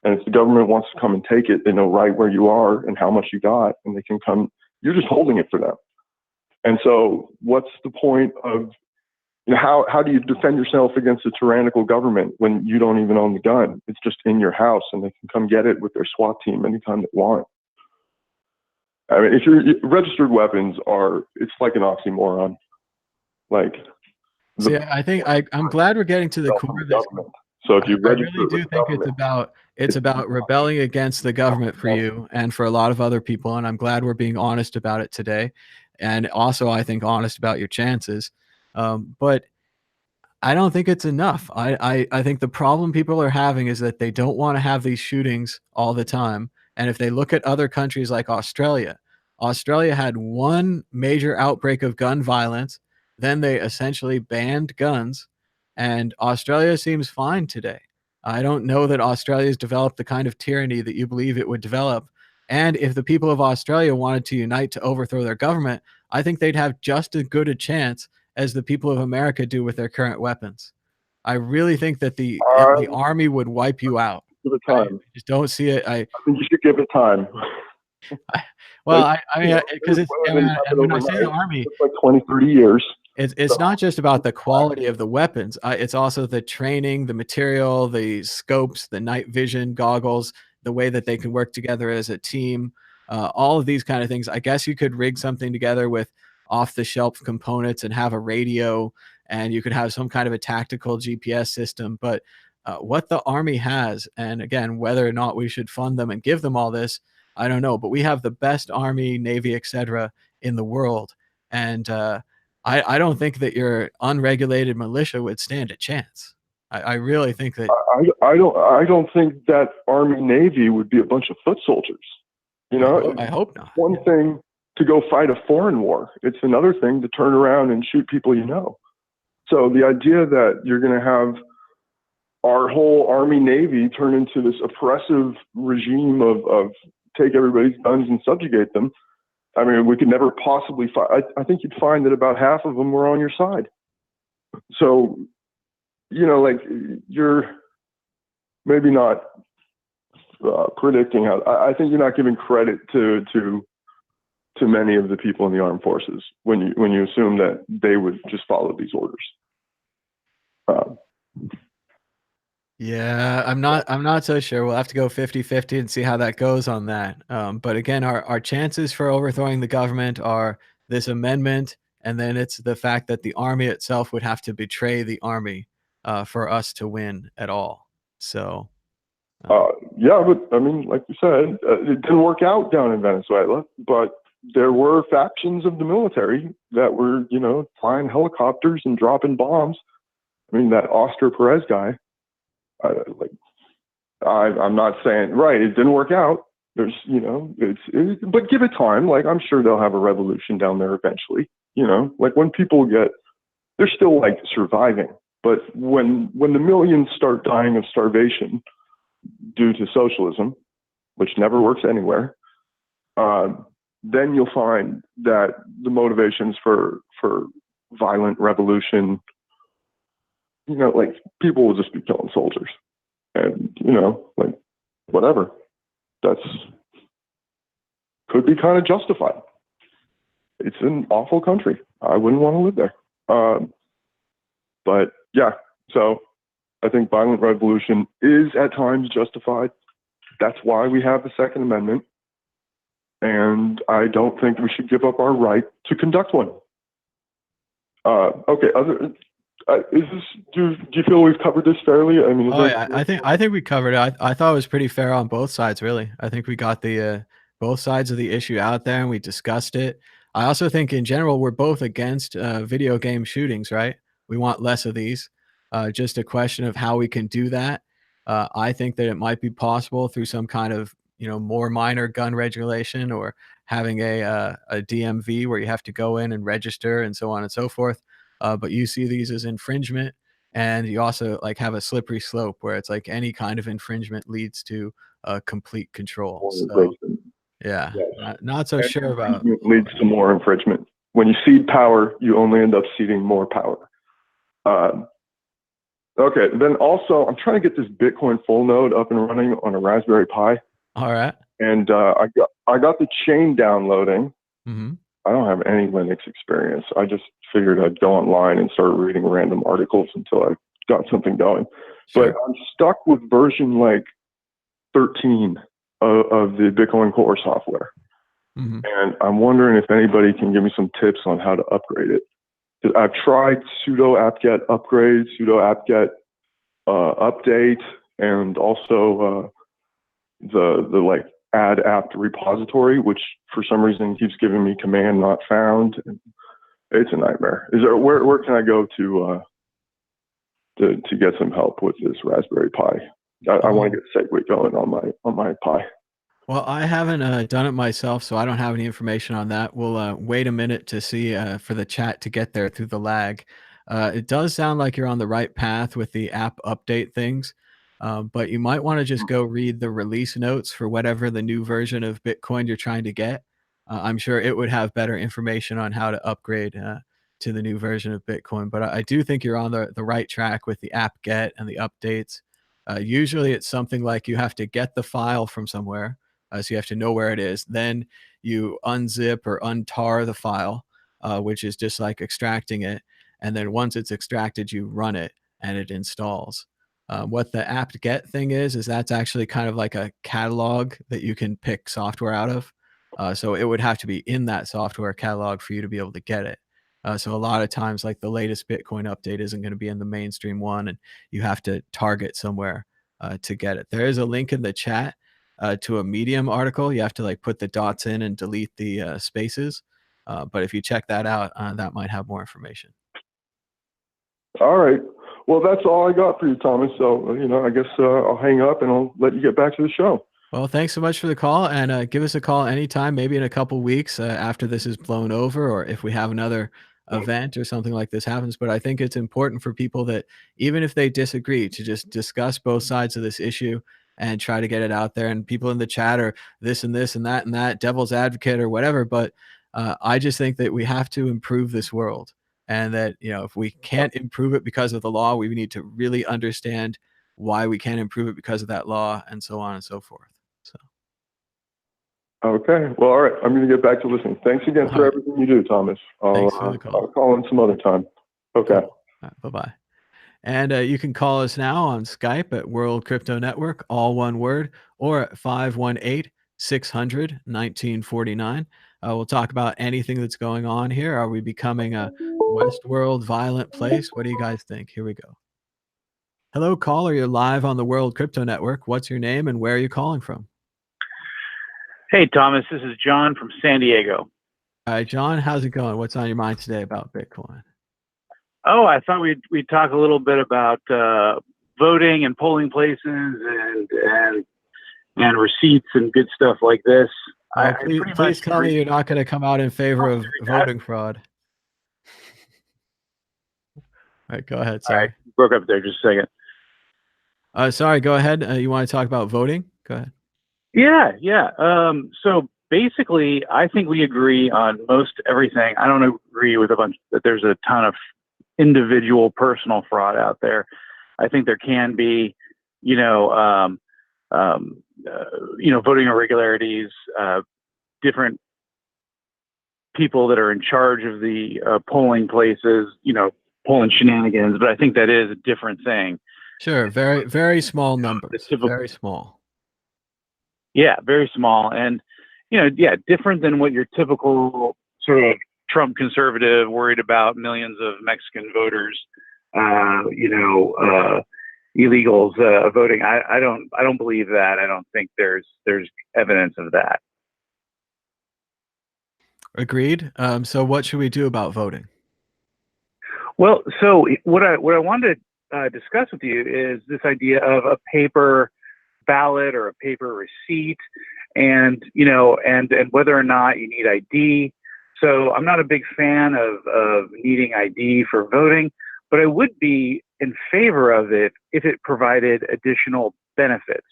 And if the government wants to come and take it, they know right where you are and how much you got, and they can come. You're just holding it for them. And so what's the point of, how do you defend yourself against a tyrannical government when you don't even own the gun? It's just in your house, and they can come get it with their SWAT team anytime they want. I mean, registered weapons it's like an oxymoron. Like, I think I'm glad we're getting to the core of this. So if you I really do think it's about rebelling against the government for you and for a lot of other people, and I'm glad we're being honest about it today, and also I think honest about your chances. But I don't think it's enough. I think the problem people are having is that they don't want to have these shootings all the time. And if they look at other countries like Australia had one major outbreak of gun violence, then they essentially banned guns, and Australia seems fine today. I don't know that Australia's developed the kind of tyranny that you believe it would develop. And if the people of Australia wanted to unite to overthrow their government, I think they'd have just as good a chance as the people of America do with their current weapons. I really think that the army would wipe you out. Give it time. I just don't see it. I think you should give it time. Well, Like, I mean, because it's it didn't happen when I say the overnight. army, It's like 20, 30 years. it's not just about the quality of the weapons. It's also the training, the material, the scopes, the night vision goggles, the way that they can work together as a team. All of these kind of things. I guess you could rig something together with off-the-shelf components and have a radio, and you could have some kind of a tactical GPS system. But what the Army has, and again, whether or not we should fund them and give them all this, I don't know. But we have the best Army, Navy, etc. in the world, and I don't think that your unregulated militia would stand a chance. I really think that I don't think that Army Navy would be a bunch of foot soldiers. You know, I hope not. One thing to go fight a foreign war. It's another thing to turn around and shoot people you know. So the idea that you're going to have our whole Army Navy turn into this oppressive regime of take everybody's guns and subjugate them. I mean, we could never possibly find. I think you'd find that about half of them were on your side. So, you know, like you're maybe not predicting how. I think you're not giving credit to many of the people in the armed forces when you assume that they would just follow these orders. Yeah, I'm not so sure. We'll have to go 50-50 and see how that goes on that. But again, our chances for overthrowing the government are this amendment, and then it's the fact that the army itself would have to betray the army for us to win at all. So, yeah, but I mean, like you said, it didn't work out down in Venezuela, but there were factions of the military that were, you know, flying helicopters and dropping bombs. I mean, that Oscar Perez guy. I'm not saying right. It didn't work out. There's, you know, but give it time. Like I'm sure they'll have a revolution down there eventually. You know, like when people they're still like surviving. But when the millions start dying of starvation due to socialism, which never works anywhere, then you'll find that the motivations for violent revolution, you know, like people will just be killing soldiers, and you know, like whatever. That's could be kind of justified. It's an awful country. I wouldn't want to live there. But yeah, so I think violent revolution is at times justified. That's why we have the Second Amendment, and I don't think we should give up our right to conduct one. Okay. Do you feel we've covered this fairly? I mean, I think we covered it. I thought it was pretty fair on both sides, really. I think we got the both sides of the issue out there and we discussed it. I also think in general we're both against video game shootings, right? We want less of these. Just a question of how we can do that. I think that it might be possible through some kind of, you know, more minor gun regulation, or having a DMV where you have to go in and register and so on and so forth. But you see these as infringement, and you also like have a slippery slope where it's like any kind of infringement leads to complete control. So, yeah, not so sure about. Leads to more infringement. When you cede power, you only end up ceding more power. Okay, then also I'm trying to get this Bitcoin full node up and running on a Raspberry Pi. All right. And I got the chain downloading. Mm-hmm. I don't have any Linux experience. I just figured I'd go online and start reading random articles until I got something going. Sure. But I'm stuck with version like 13 of the Bitcoin Core software. Mm-hmm. And I'm wondering if anybody can give me some tips on how to upgrade it. I've tried sudo apt-get upgrade, sudo apt-get update, and also the like add apt repository, which for some reason keeps giving me command not found. It's a nightmare. Where can I go to get some help with this Raspberry Pi? I want to get SegWit going on my Pi. Well, I haven't done it myself, so I don't have any information on that. We'll wait a minute to see for the chat to get there through the lag. It does sound like you're on the right path with the app update things, but you might want to just go read the release notes for whatever the new version of Bitcoin you're trying to get. I'm sure it would have better information on how to upgrade to the new version of Bitcoin. But I do think you're on the right track with the apt-get and the updates. Usually it's something like you have to get the file from somewhere. So you have to know where it is. Then you unzip or untar the file, which is just like extracting it. And then once it's extracted, you run it and it installs. What the apt-get thing is that's actually kind of like a catalog that you can pick software out of. So it would have to be in that software catalog for you to be able to get it. So a lot of times, like the latest Bitcoin update isn't going to be in the mainstream one, and you have to target somewhere to get it. There is a link in the chat to a Medium article. You have to like put the dots in and delete the spaces. But if you check that out, that might have more information. All right. Well, that's all I got for you, Thomas. So, I guess I'll hang up and I'll let you get back to the show. Well, thanks so much for the call, and give us a call anytime, maybe in a couple weeks after this is blown over, or if we have another event or something like this happens. But I think it's important for people that even if they disagree, to just discuss both sides of this issue and try to get it out there. And people in the chat are this and this and that, devil's advocate or whatever. But I just think that we have to improve this world, and that, if we can't improve it because of the law, we need to really understand why we can't improve it because of that law, and so on and so forth. So. Okay. Well, all right. I'm going to get back to listening. Thanks again for everything you do, Thomas. Thanks for the call. I'll call in some other time. Okay. Cool. Bye-bye. And you can call us now on Skype at World Crypto Network, all one word, or at 518-600-1949. We'll talk about anything that's going on here. Are we becoming a Westworld violent place? What do you guys think? Here we go. Hello, caller. You're live on the World Crypto Network. What's your name and where are you calling from? Hey, Thomas. This is John from San Diego. All right, John, how's it going? What's on your mind today about Bitcoin? Oh, I thought we'd talk a little bit about voting and polling places and receipts and good stuff like this. Please tell me you're not going to come out in favor of voting fraud. All right, go ahead. Sorry. All right, broke up there just a second. Sorry, go ahead. You want to talk about voting? Go ahead. Yeah. So basically, I think we agree on most everything. I don't agree with that there's a ton of individual personal fraud out there. I think there can be, voting irregularities, different people that are in charge of the polling places, polling shenanigans. But I think that is a different thing. Sure. Very, very small numbers. Very small. Yeah, very small. And, different than what your typical sort of Trump conservative worried about millions of Mexican voters, illegals voting. I don't believe that. I don't think there's evidence of that. Agreed. So what should we do about voting? Well, so what I wanted to discuss with you is this idea of a paper ballot or a paper receipt, and whether or not you need ID. So I'm not a big fan of needing ID for voting, but I would be in favor of it if it provided additional benefits,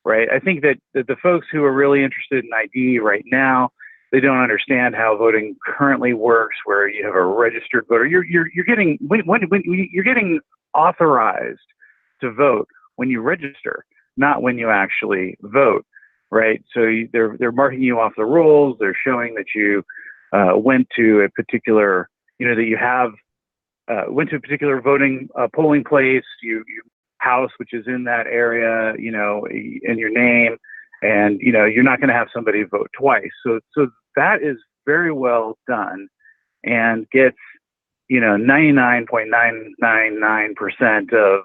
right? I think that the folks who are really interested in ID right now, they don't understand how voting currently works, where you have a registered voter. You're getting when you're getting authorized to vote when you register, not when you actually vote, right? So they're marking you off the rolls. They're showing that you went to a particular, that you have went to a particular voting polling place, you house, which is in that area, in your name, and you're not going to have somebody vote twice. So that is very well done, and gets 99.999%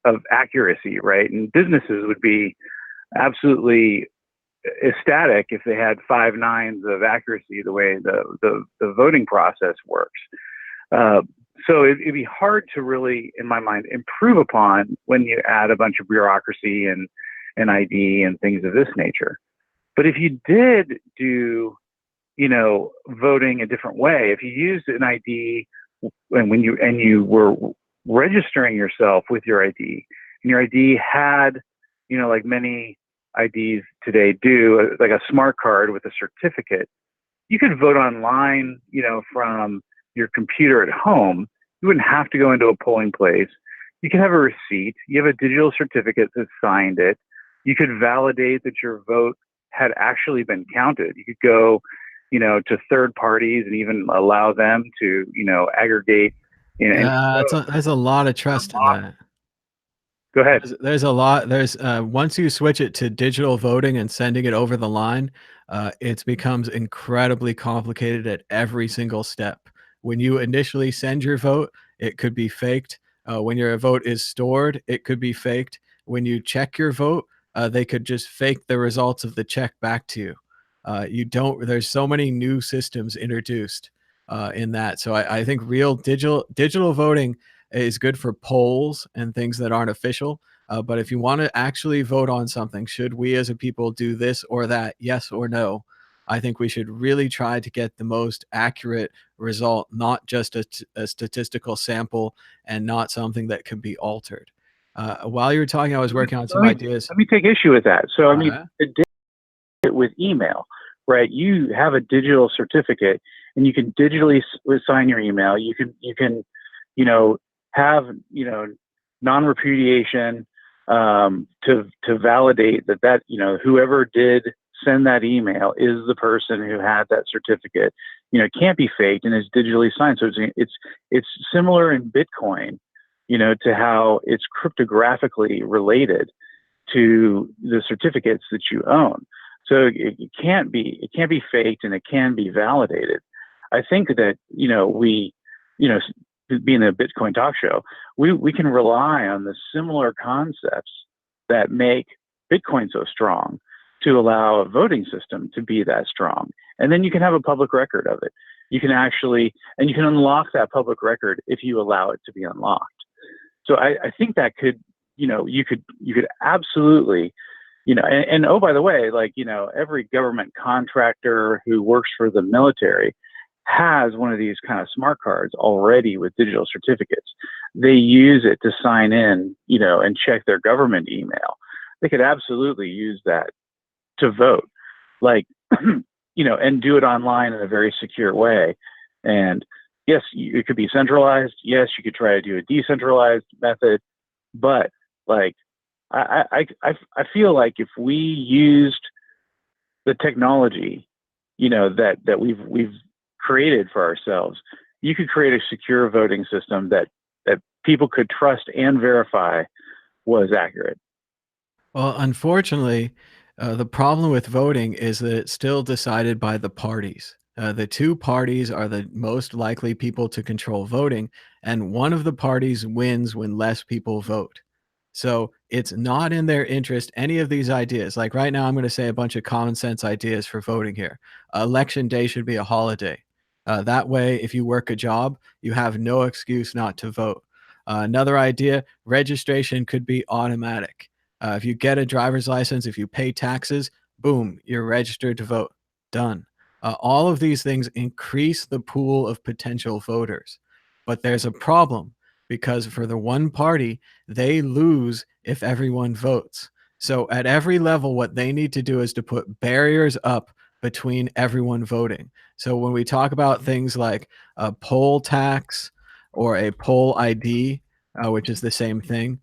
of accuracy, right? And businesses would be absolutely ecstatic if they had 5 nines of accuracy the way the voting process works. So it'd be hard to really, in my mind, improve upon when you add a bunch of bureaucracy and ID and things of this nature. But if you did do, voting a different way, if you used an ID and you were registering yourself with your ID, and your ID had, like many IDs today do, like a smart card with a certificate, you could vote online, from your computer at home. You wouldn't have to go into a polling place. You can have a receipt. You have a digital certificate that signed it. You could validate that your vote had actually been counted. You could go, to third parties and even allow them to, aggregate. There's a lot of trust in that. Go ahead. There's a lot. There's once you switch it to digital voting and sending it over the line, it becomes incredibly complicated at every single step. When you initially send your vote, it could be faked. When your vote is stored, it could be faked. When you check your vote, they could just fake the results of the check back to you. There's so many new systems introduced in that. So I think real digital voting is good for polls and things that aren't official. But if you want to actually vote on something, should we as a people do this or that, yes or no? I think we should really try to get the most accurate result, not just a statistical sample and not something that can be altered. While you were talking, I was working on some ideas. Let me take issue with that. So, Uh-huh. with email, right? You have a digital certificate and you can digitally sign your email. You can, have, non-repudiation to validate that, whoever did send that email is the person who had that certificate. It can't be faked and is digitally signed. So it's similar in Bitcoin, to how it's cryptographically related to the certificates that you own. So it can't be faked and it can be validated. I think that, being a Bitcoin talk show, we can rely on the similar concepts that make Bitcoin so strong to allow a voting system to be that strong. And then you can have a public record of it. You can unlock that public record if you allow it to be unlocked. So I think that could, you could absolutely, and oh, by the way, every government contractor who works for the military has one of these kind of smart cards already with digital certificates. They use it to sign in, and check their government email. They could absolutely use that to vote, and do it online in a very secure way. And yes, it could be centralized. Yes, you could try to do a decentralized method, but I feel like if we used the technology, that we've created for ourselves, you could create a secure voting system that people could trust and verify was accurate. Well, unfortunately, the problem with voting is that it's still decided by the parties. The two parties are the most likely people to control voting, and one of the parties wins when less people vote. So it's not in their interest, any of these ideas. Like right now, I'm going to say a bunch of common sense ideas for voting here. Election day should be a holiday. That way, if you work a job, you have no excuse not to vote. Another idea, registration could be automatic. If you get a driver's license, if you pay taxes, boom, you're registered to vote. Done. All of these things increase the pool of potential voters. But there's a problem because for the one party, they lose if everyone votes. So at every level, what they need to do is to put barriers up between everyone voting. So when we talk about things like a poll tax or a poll ID, which is the same thing,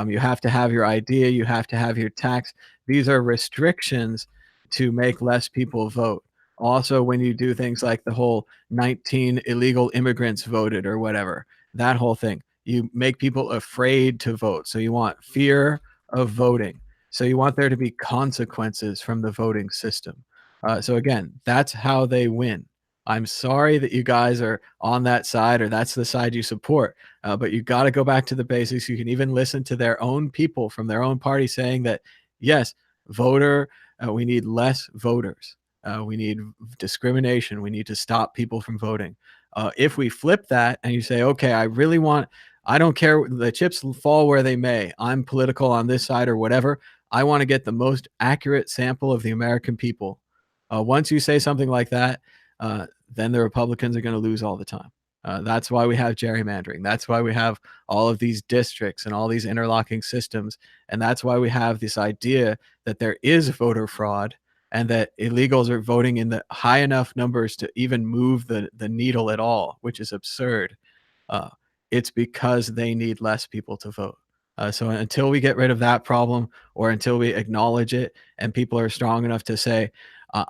you have to have your ID, you have to have your tax. These are restrictions to make less people vote. Also, when you do things like the whole 19 illegal immigrants voted or whatever, that whole thing, you make people afraid to vote. So you want fear of voting. So you want there to be consequences from the voting system. So again, that's how they win. I'm sorry that you guys are on that side or that's the side you support, but you got to go back to the basics. You can even listen to their own people from their own party saying that, yes, we need less voters. We need discrimination. We need to stop people from voting. If we flip that and you say, okay, I don't care, the chips fall where they may. I'm political on this side or whatever. I want to get the most accurate sample of the American people. Once you say something like that, then the Republicans are going to lose all the time. That's why we have gerrymandering. That's why we have all of these districts and all these interlocking systems. And that's why we have this idea that there is voter fraud and that illegals are voting in the high enough numbers to even move the needle at all, which is absurd. It's because they need less people to vote. So until we get rid of that problem, or until we acknowledge it, and people are strong enough to say,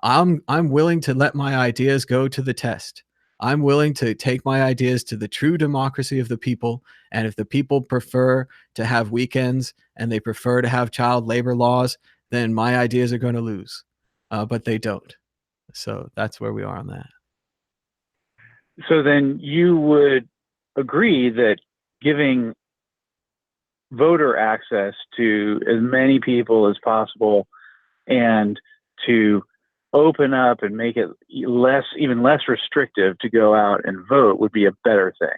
I'm willing to let my ideas go to the test. I'm willing to take my ideas to the true democracy of the people. And if the people prefer to have weekends and they prefer to have child labor laws, then my ideas are going to lose. But they don't. So that's where we are on that. So then you would agree that giving voter access to as many people as possible and to open up and make it even less restrictive to go out and vote would be a better thing.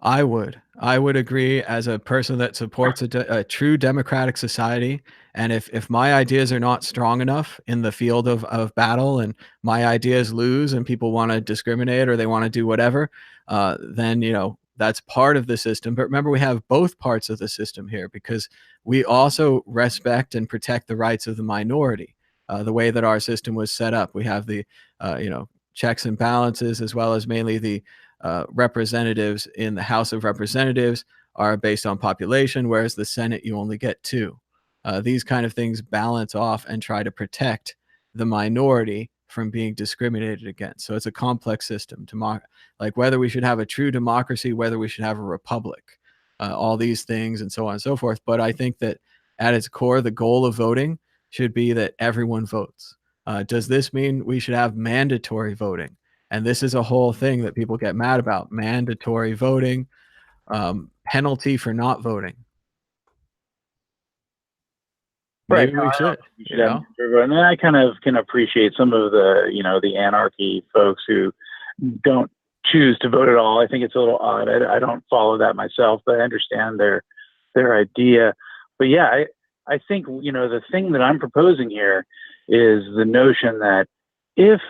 I would agree, as a person that supports a true democratic society. And if my ideas are not strong enough in the field of battle, and my ideas lose and people want to discriminate or they want to do whatever, then, that's part of the system. But remember, we have both parts of the system here, because we also respect and protect the rights of the minority. The way that our system was set up, we have the, checks and balances, as well as mainly the representatives in the House of Representatives are based on population, whereas the Senate, you only get 2. These kind of things balance off and try to protect the minority from being discriminated against. So it's a complex system. Like whether we should have a true democracy, whether we should have a republic, all these things, and so on and so forth. But I think that at its core, the goal of voting should be that everyone votes. Does this mean we should have mandatory voting? And this is a whole thing that people get mad about: mandatory voting, penalty for not voting. Maybe we should. And then I kind of can appreciate some of the, the anarchy folks who don't choose to vote at all. I think it's a little odd. I don't follow that myself, but I understand their idea. But yeah, I think, the thing that I'm proposing here is the notion that if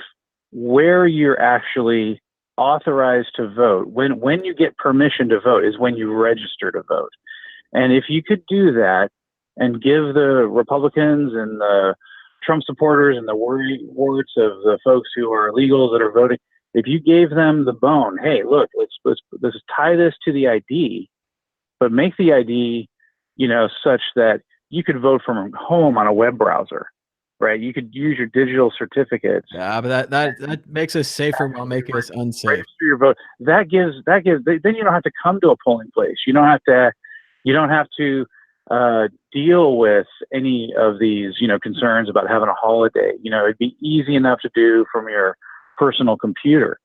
where you're actually authorized to vote, when you get permission to vote, is when you register to vote. And if you could do that and give the Republicans and the Trump supporters and the warts of the folks who are illegals that are voting, if you gave them the bone, hey, look, let's tie this to the ID, but make the ID, such that you could vote from home on a web browser. Right, you could use your digital certificates. Yeah, but that makes us safer while making us unsafe. Register your vote. That gives. Then you don't have to come to a polling place. You don't have to deal with any of these, concerns about having a holiday. It'd be easy enough to do from your personal computer.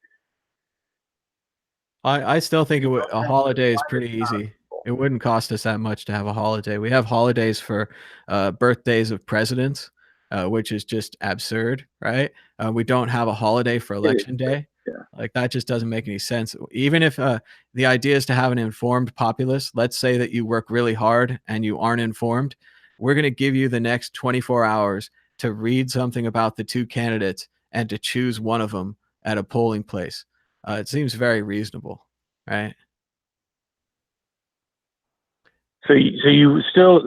I still think a holiday is pretty easy. It wouldn't cost us that much to have a holiday. We have holidays for birthdays of presidents, which is just absurd, right? We don't have a holiday for election day. Yeah. Like, that just doesn't make any sense. Even if the idea is to have an informed populace, let's say that you work really hard and you aren't informed, we're going to give you the next 24 hours to read something about the 2 candidates and to choose one of them at a polling place. It seems very reasonable, right? So you still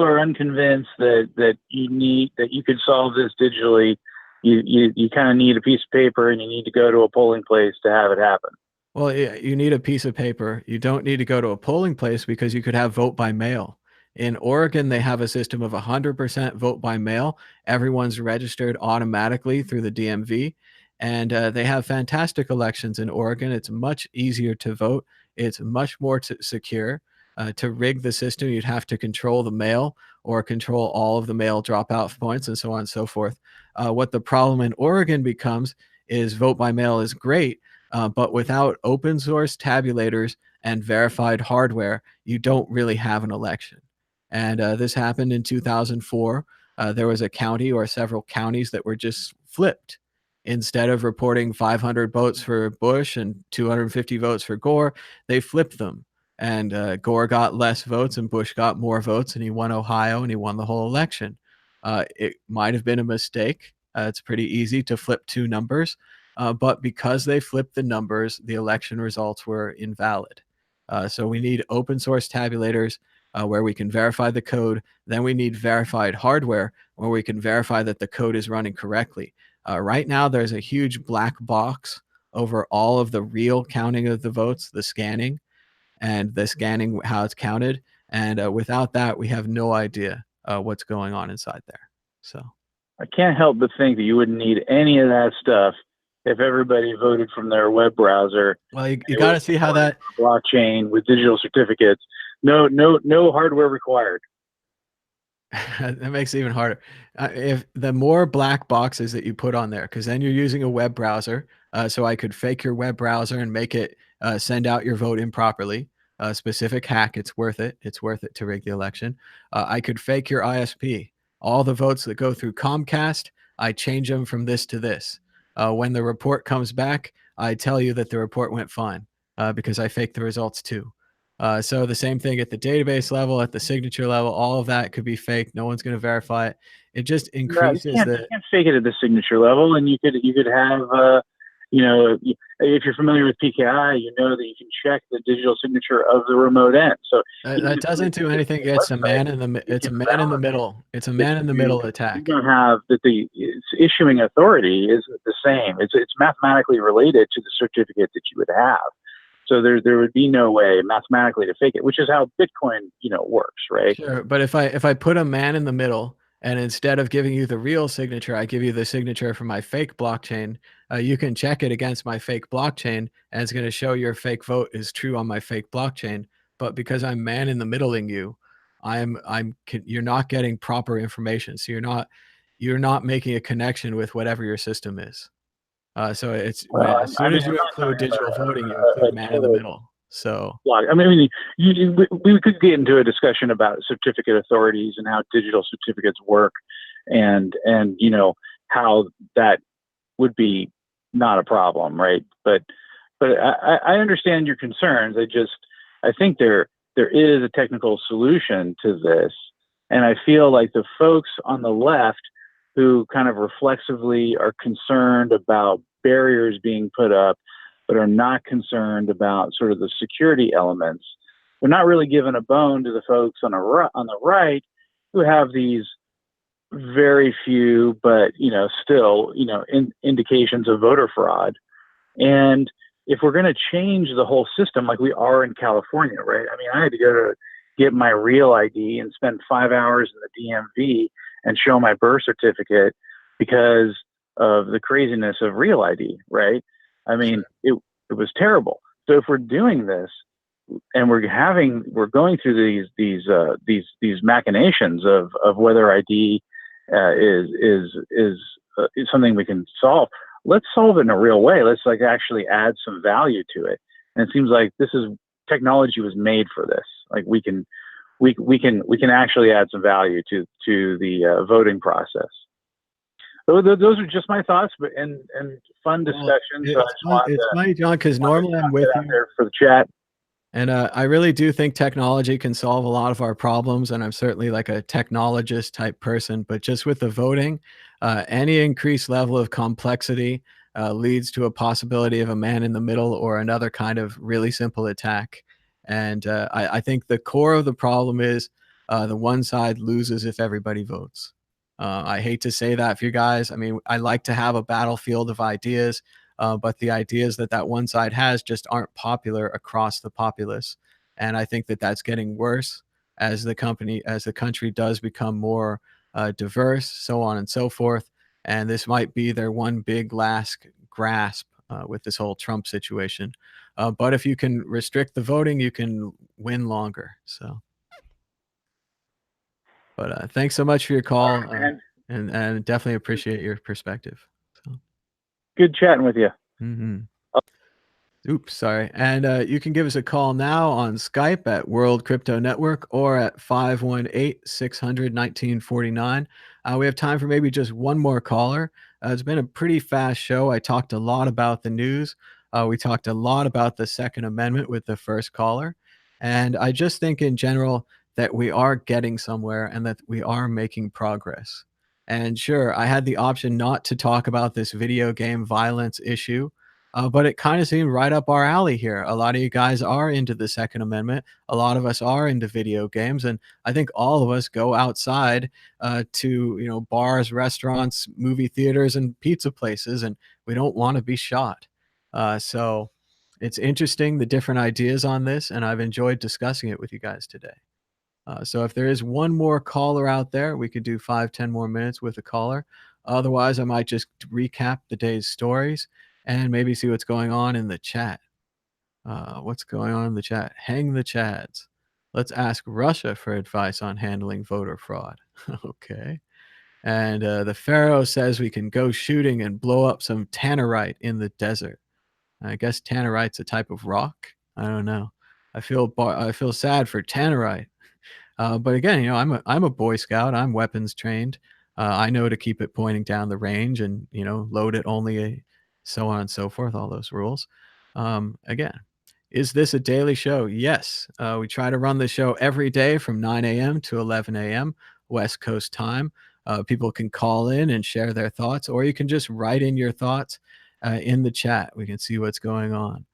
are unconvinced that you could solve this digitally. You kind of need a piece of paper, and you need to go to a polling place to have it happen. Well, you need a piece of paper. You don't need to go to a polling place, because you could have vote by mail. In Oregon, they have a system of 100% vote by mail. Everyone's registered automatically through the DMV, and they have fantastic elections in Oregon. It's much easier to vote. It's much more secure. To rig the system, you'd have to control the mail or control all of the mail dropout points, and so on and so forth. What the problem in Oregon becomes is vote by mail is great, but without open source tabulators and verified hardware, you don't really have an election. And this happened in 2004. There was a county or several counties that were just flipped. Instead of reporting 500 votes for Bush and 250 votes for Gore, they flipped them. And Gore got less votes and Bush got more votes, and he won Ohio and he won the whole election. It might have been a mistake. It's pretty easy to flip 2 numbers. But because they flipped the numbers, the election results were invalid. So we need open source tabulators where we can verify the code. Then we need verified hardware where we can verify that the code is running correctly. Right now, there's a huge black box over all of the real counting of the votes, the scanning, and the scanning how it's counted. And without that, we have no idea what's going on inside there. So I can't help but think that you wouldn't need any of that stuff if everybody voted from their web browser. Well, you got to see how that blockchain with digital certificates. No hardware required. that makes it even harder. If the more black boxes that you put on there, because then you're using a web browser, so I could fake your web browser and make it send out your vote improperly. A specific hack, it's worth it. It's worth it to rig the election. I could fake your ISP. All the votes that go through Comcast, I change them from this to this. When the report comes back, I tell you that the report went fine because I faked the results too. So the same thing at the database level, at the signature level, all of that could be fake. No one's going to verify it. It just increases you can't fake it at the signature level, and you could have if you're familiar with PKI, you know that you can check the digital signature of the remote end. So that doesn't do anything. It's a man in the it's a man in the middle. It's a man in the middle attack. You don't have that the issuing authority isn't the same. It's mathematically related to the certificate that you would have. So there would be no way mathematically to fake it, which is how Bitcoin works, right? Sure, but if I put a man in the middle, and instead of giving you the real signature, I give you the signature from my fake blockchain, you can check it against my fake blockchain, and it's going to show your fake vote is true on my fake blockchain. But because I'm man in the middling you, you're not getting proper information. So you're not making a connection with whatever your system is. So it's as soon as you include digital voting, you include man in the middle. So I mean, we could get into a discussion about certificate authorities and how digital certificates work, and how that would be not a problem, right? But I understand your concerns. I think there is a technical solution to this, and I feel like the folks on the left who kind of reflexively are concerned about barriers being put up, but are not concerned about sort of the security elements. They're not really giving a bone to the folks on the right who have these very few, but still indications of voter fraud. And if we're going to change the whole system like we are in California, right? I mean, I had to go to get my real ID and spend 5 hours in the DMV and show my birth certificate because of the craziness of real ID, right? I mean, it was terrible. So if we're doing this and we're going through these machinations of whether ID is something we can solve, let's solve it in a real way. Let's actually add some value to it. And it seems like technology was made for this. Like we can actually add some value to the voting process. Those are just my thoughts, and fun discussions. It's funny, John, because normally I'm with you there for the chat. And I really do think technology can solve a lot of our problems, and I'm certainly like a technologist type person. But just with the voting, any increased level of complexity leads to a possibility of a man in the middle or another kind of really simple attack. And I think the core of the problem is the one side loses if everybody votes. I hate to say that for you guys. I mean, I like to have a battlefield of ideas, but the ideas that one side has just aren't popular across the populace. And I think that that's getting worse as the country does become more diverse, so on and so forth. And this might be their one big last grasp with this whole Trump situation. But if you can restrict the voting, you can win longer. So. But thanks so much for your call, and definitely appreciate your perspective. So. Good chatting with you. Mm-hmm. Oops, sorry. And you can give us a call now on Skype at World Crypto Network or at 518-600-1949. We have time for maybe just one more caller. It's been a pretty fast show. I talked a lot about the news. We talked a lot about the Second Amendment with the first caller. And I just think in general that we are getting somewhere and that we are making progress. And sure, I had the option not to talk about this video game violence issue, but it kind of seemed right up our alley here. A lot of you guys are into the Second Amendment. A lot of us are into video games. And I think all of us go outside to bars, restaurants, movie theaters, and pizza places, and we don't want to be shot. So it's interesting, the different ideas on this, and I've enjoyed discussing it with you guys today. So if there is one more caller out there, we could do 5-10 more minutes with a caller. Otherwise, I might just recap the day's stories and maybe see what's going on in the chat. What's going on in the chat? Hang the chads. Let's ask Russia for advice on handling voter fraud. Okay. And the Pharaoh says we can go shooting and blow up some tannerite in the desert. I guess tannerite's a type of rock. I don't know. I feel sad for tannerite. But again, I'm a Boy Scout. I'm weapons trained. I know to keep it pointing down the range and load it only, so on and so forth. All those rules. Again, is this a daily show? Yes. We try to run the show every day from 9 a.m. to 11 a.m. West Coast time. People can call in and share their thoughts, or you can just write in your thoughts in the chat. We can see what's going on.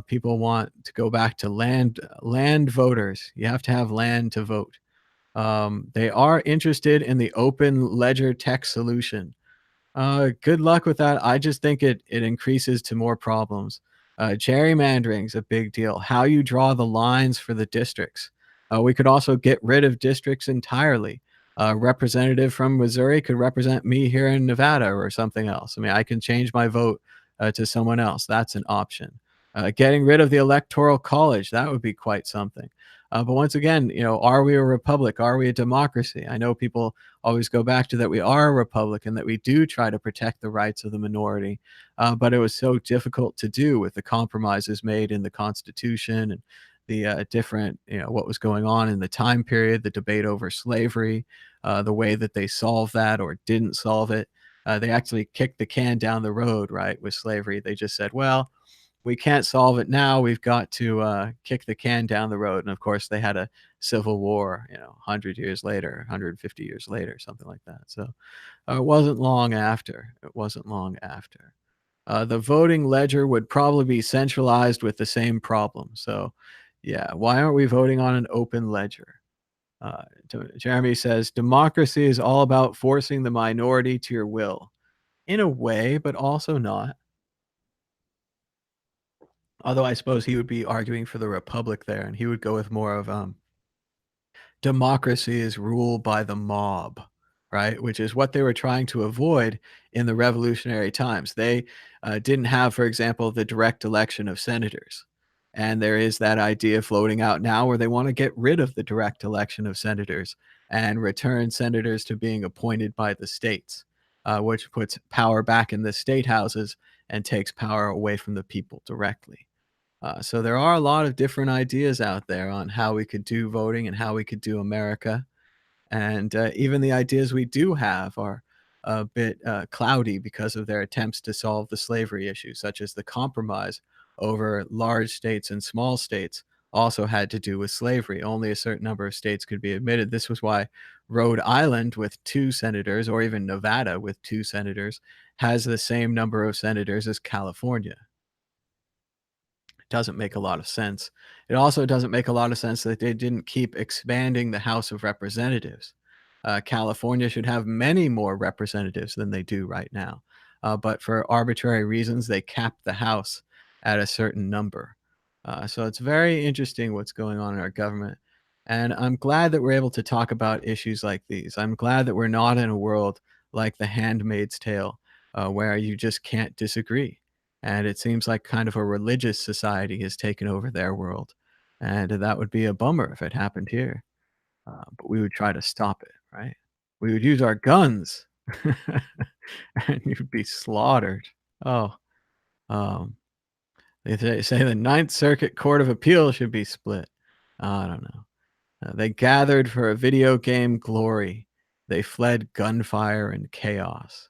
People want to go back to land voters. You have to have land to vote. They are interested in the open ledger text solution. Good luck with that. I just think it increases to more problems. Gerrymandering's a big deal. How you draw the lines for the districts. We could also get rid of districts entirely. A representative from Missouri could represent me here in Nevada or something else. I mean, I can change my vote to someone else. That's an option. Getting rid of the Electoral College, that would be quite something. But once again, are we a republic? Are we a democracy? I know people always go back to that we are a republic and that we do try to protect the rights of the minority. But it was so difficult to do with the compromises made in the Constitution and the different, what was going on in the time period, the debate over slavery, the way that they solved that or didn't solve it. They actually kicked the can down the road, right, with slavery. They just said, well, we can't solve it now. We've got to kick the can down the road. And of course, they had a civil war, 100 years later, 150 years later, something like that. So it wasn't long after. It wasn't long after. The voting ledger would probably be centralized with the same problem. So, yeah, why aren't we voting on an open ledger? Jeremy says, democracy is all about forcing the minority to your will. In a way, but also not. Although I suppose he would be arguing for the republic there, and he would go with more of democracy is ruled by the mob, right? Which is what they were trying to avoid in the revolutionary times. They didn't have, for example, the direct election of senators. And there is that idea floating out now where they want to get rid of the direct election of senators and return senators to being appointed by the states, which puts power back in the state houses and takes power away from the people directly. So there are a lot of different ideas out there on how we could do voting and how we could do America. And even the ideas we do have are a bit cloudy because of their attempts to solve the slavery issue, such as the compromise over large states and small states also had to do with slavery. Only a certain number of states could be admitted. This was why Rhode Island with 2 senators, or even Nevada with 2 senators, has the same number of senators as California. Doesn't make a lot of sense. It also doesn't make a lot of sense that they didn't keep expanding the House of Representatives. California should have many more representatives than they do right now. But for arbitrary reasons, they capped the House at a certain number. So it's very interesting what's going on in our government. And I'm glad that we're able to talk about issues like these. I'm glad that we're not in a world like The Handmaid's Tale, where you just can't disagree. And it seems like kind of a religious society has taken over their world. And that would be a bummer if it happened here. But we would try to stop it, right? We would use our guns and you'd be slaughtered. Oh, they say the Ninth Circuit Court of Appeal should be split. I don't know. They gathered for a video game glory. They fled gunfire and chaos.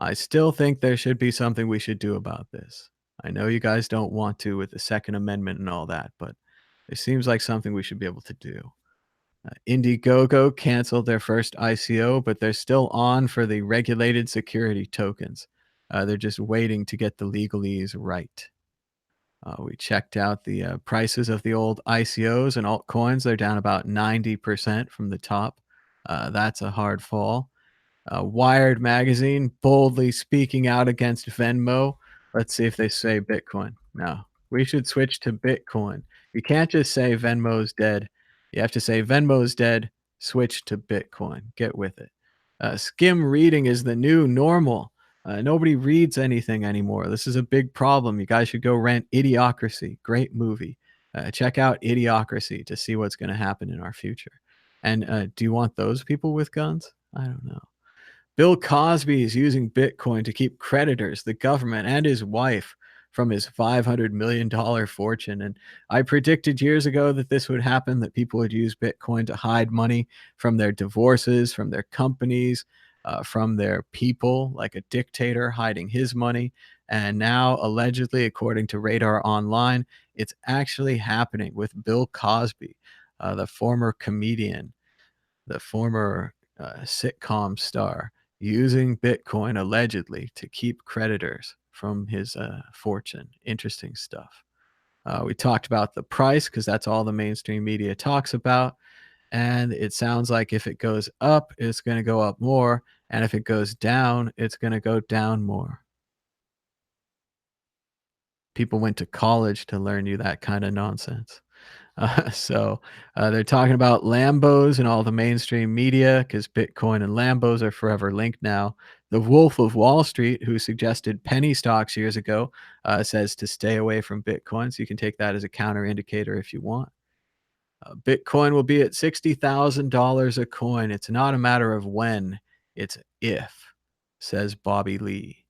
I still think there should be something we should do about this. I know you guys don't want to with the Second Amendment and all that, but it seems like something we should be able to do. Indiegogo canceled their first ICO, but they're still on for the regulated security tokens. They're just waiting to get the legalese right. We checked out the prices of the old ICOs and altcoins. They're down about 90% from the top. That's a hard fall. Wired magazine boldly speaking out against Venmo. Let's see if they say Bitcoin. No, we should switch to Bitcoin. You can't just say Venmo's dead You have to say Venmo's dead, switch to Bitcoin. Get with it. Skim reading is the new normal. Nobody reads anything anymore. This is a big problem. You guys should go rent Idiocracy. Great movie. Check out Idiocracy to see what's going to happen in our future. And do you want those people with guns? I don't know. Bill Cosby is using Bitcoin to keep creditors, the government, and his wife from his $500 million fortune. And I predicted years ago that this would happen, that people would use Bitcoin to hide money from their divorces, from their companies, from their people, like a dictator hiding his money. And now, allegedly, according to Radar Online, it's actually happening with Bill Cosby, the former comedian, the former sitcom star, using Bitcoin allegedly to keep creditors from his fortune. Interesting stuff. We talked about the price because that's all the mainstream media talks about. And it sounds like if it goes up, it's going to go up more. And if it goes down, it's going to go down more. People went to college to learn you that kind of nonsense. So they're talking about Lambos and all the mainstream media because Bitcoin and Lambos are forever linked now. The Wolf of Wall Street, who suggested penny stocks years ago, says to stay away from Bitcoin. So you can take that as a counter indicator if you want. Bitcoin will be at $60,000 a coin. It's not a matter of when, it's if, says Bobby Lee.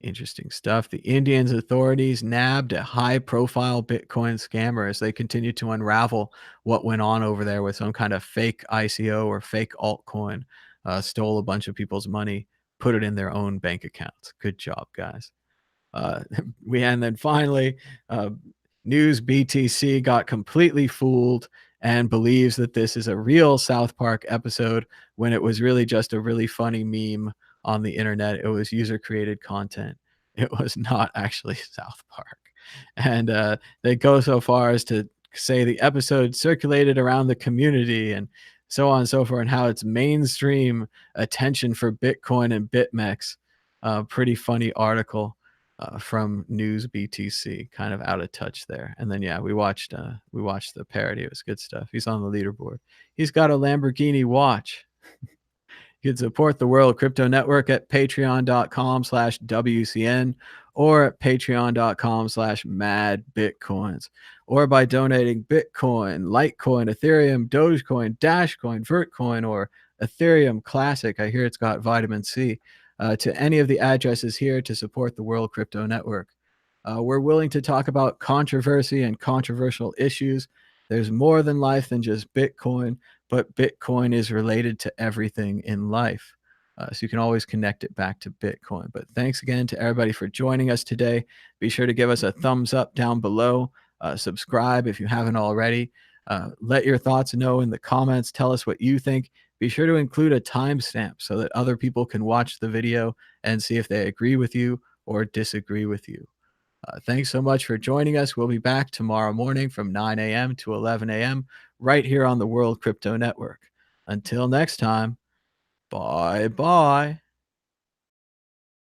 Interesting stuff. The Indians authorities nabbed a high-profile Bitcoin scammer as they continue to unravel what went on over there with some kind of fake ICO or fake altcoin. Stole a bunch of people's money, put it in their own bank accounts. Good job, guys. And then finally, News BTC got completely fooled and believes that this is a real South Park episode when it was really just a really funny meme on the internet. It was user-created content. It was not actually South Park. And they go so far as to say the episode circulated around the community and so on and so forth, and how it's mainstream attention for Bitcoin and BitMEX. Pretty funny article from News BTC, kind of out of touch there. And then we watched the parody. It was good stuff. He's on the leaderboard. He's got a Lamborghini watch. You can support the World Crypto Network at patreon.com/WCN or at patreon.com/madbitcoins, or by donating Bitcoin, Litecoin, Ethereum, Dogecoin, Dashcoin, Vertcoin, or Ethereum Classic. I hear it's got vitamin C. To any of the addresses here to support the World Crypto Network. We're willing to talk about controversy and controversial issues. There's more than life than just Bitcoin, but Bitcoin is related to everything in life. So you can always connect it back to Bitcoin. But thanks again to everybody for joining us today. Be sure to give us a thumbs up down below. Subscribe if you haven't already. Let your thoughts know in the comments. Tell us what you think. Be sure to include a timestamp so that other people can watch the video and see if they agree with you or disagree with you. Thanks so much for joining us. We'll be back tomorrow morning from 9 a.m. to 11 a.m. right here on the World Crypto Network. Until next time, bye-bye.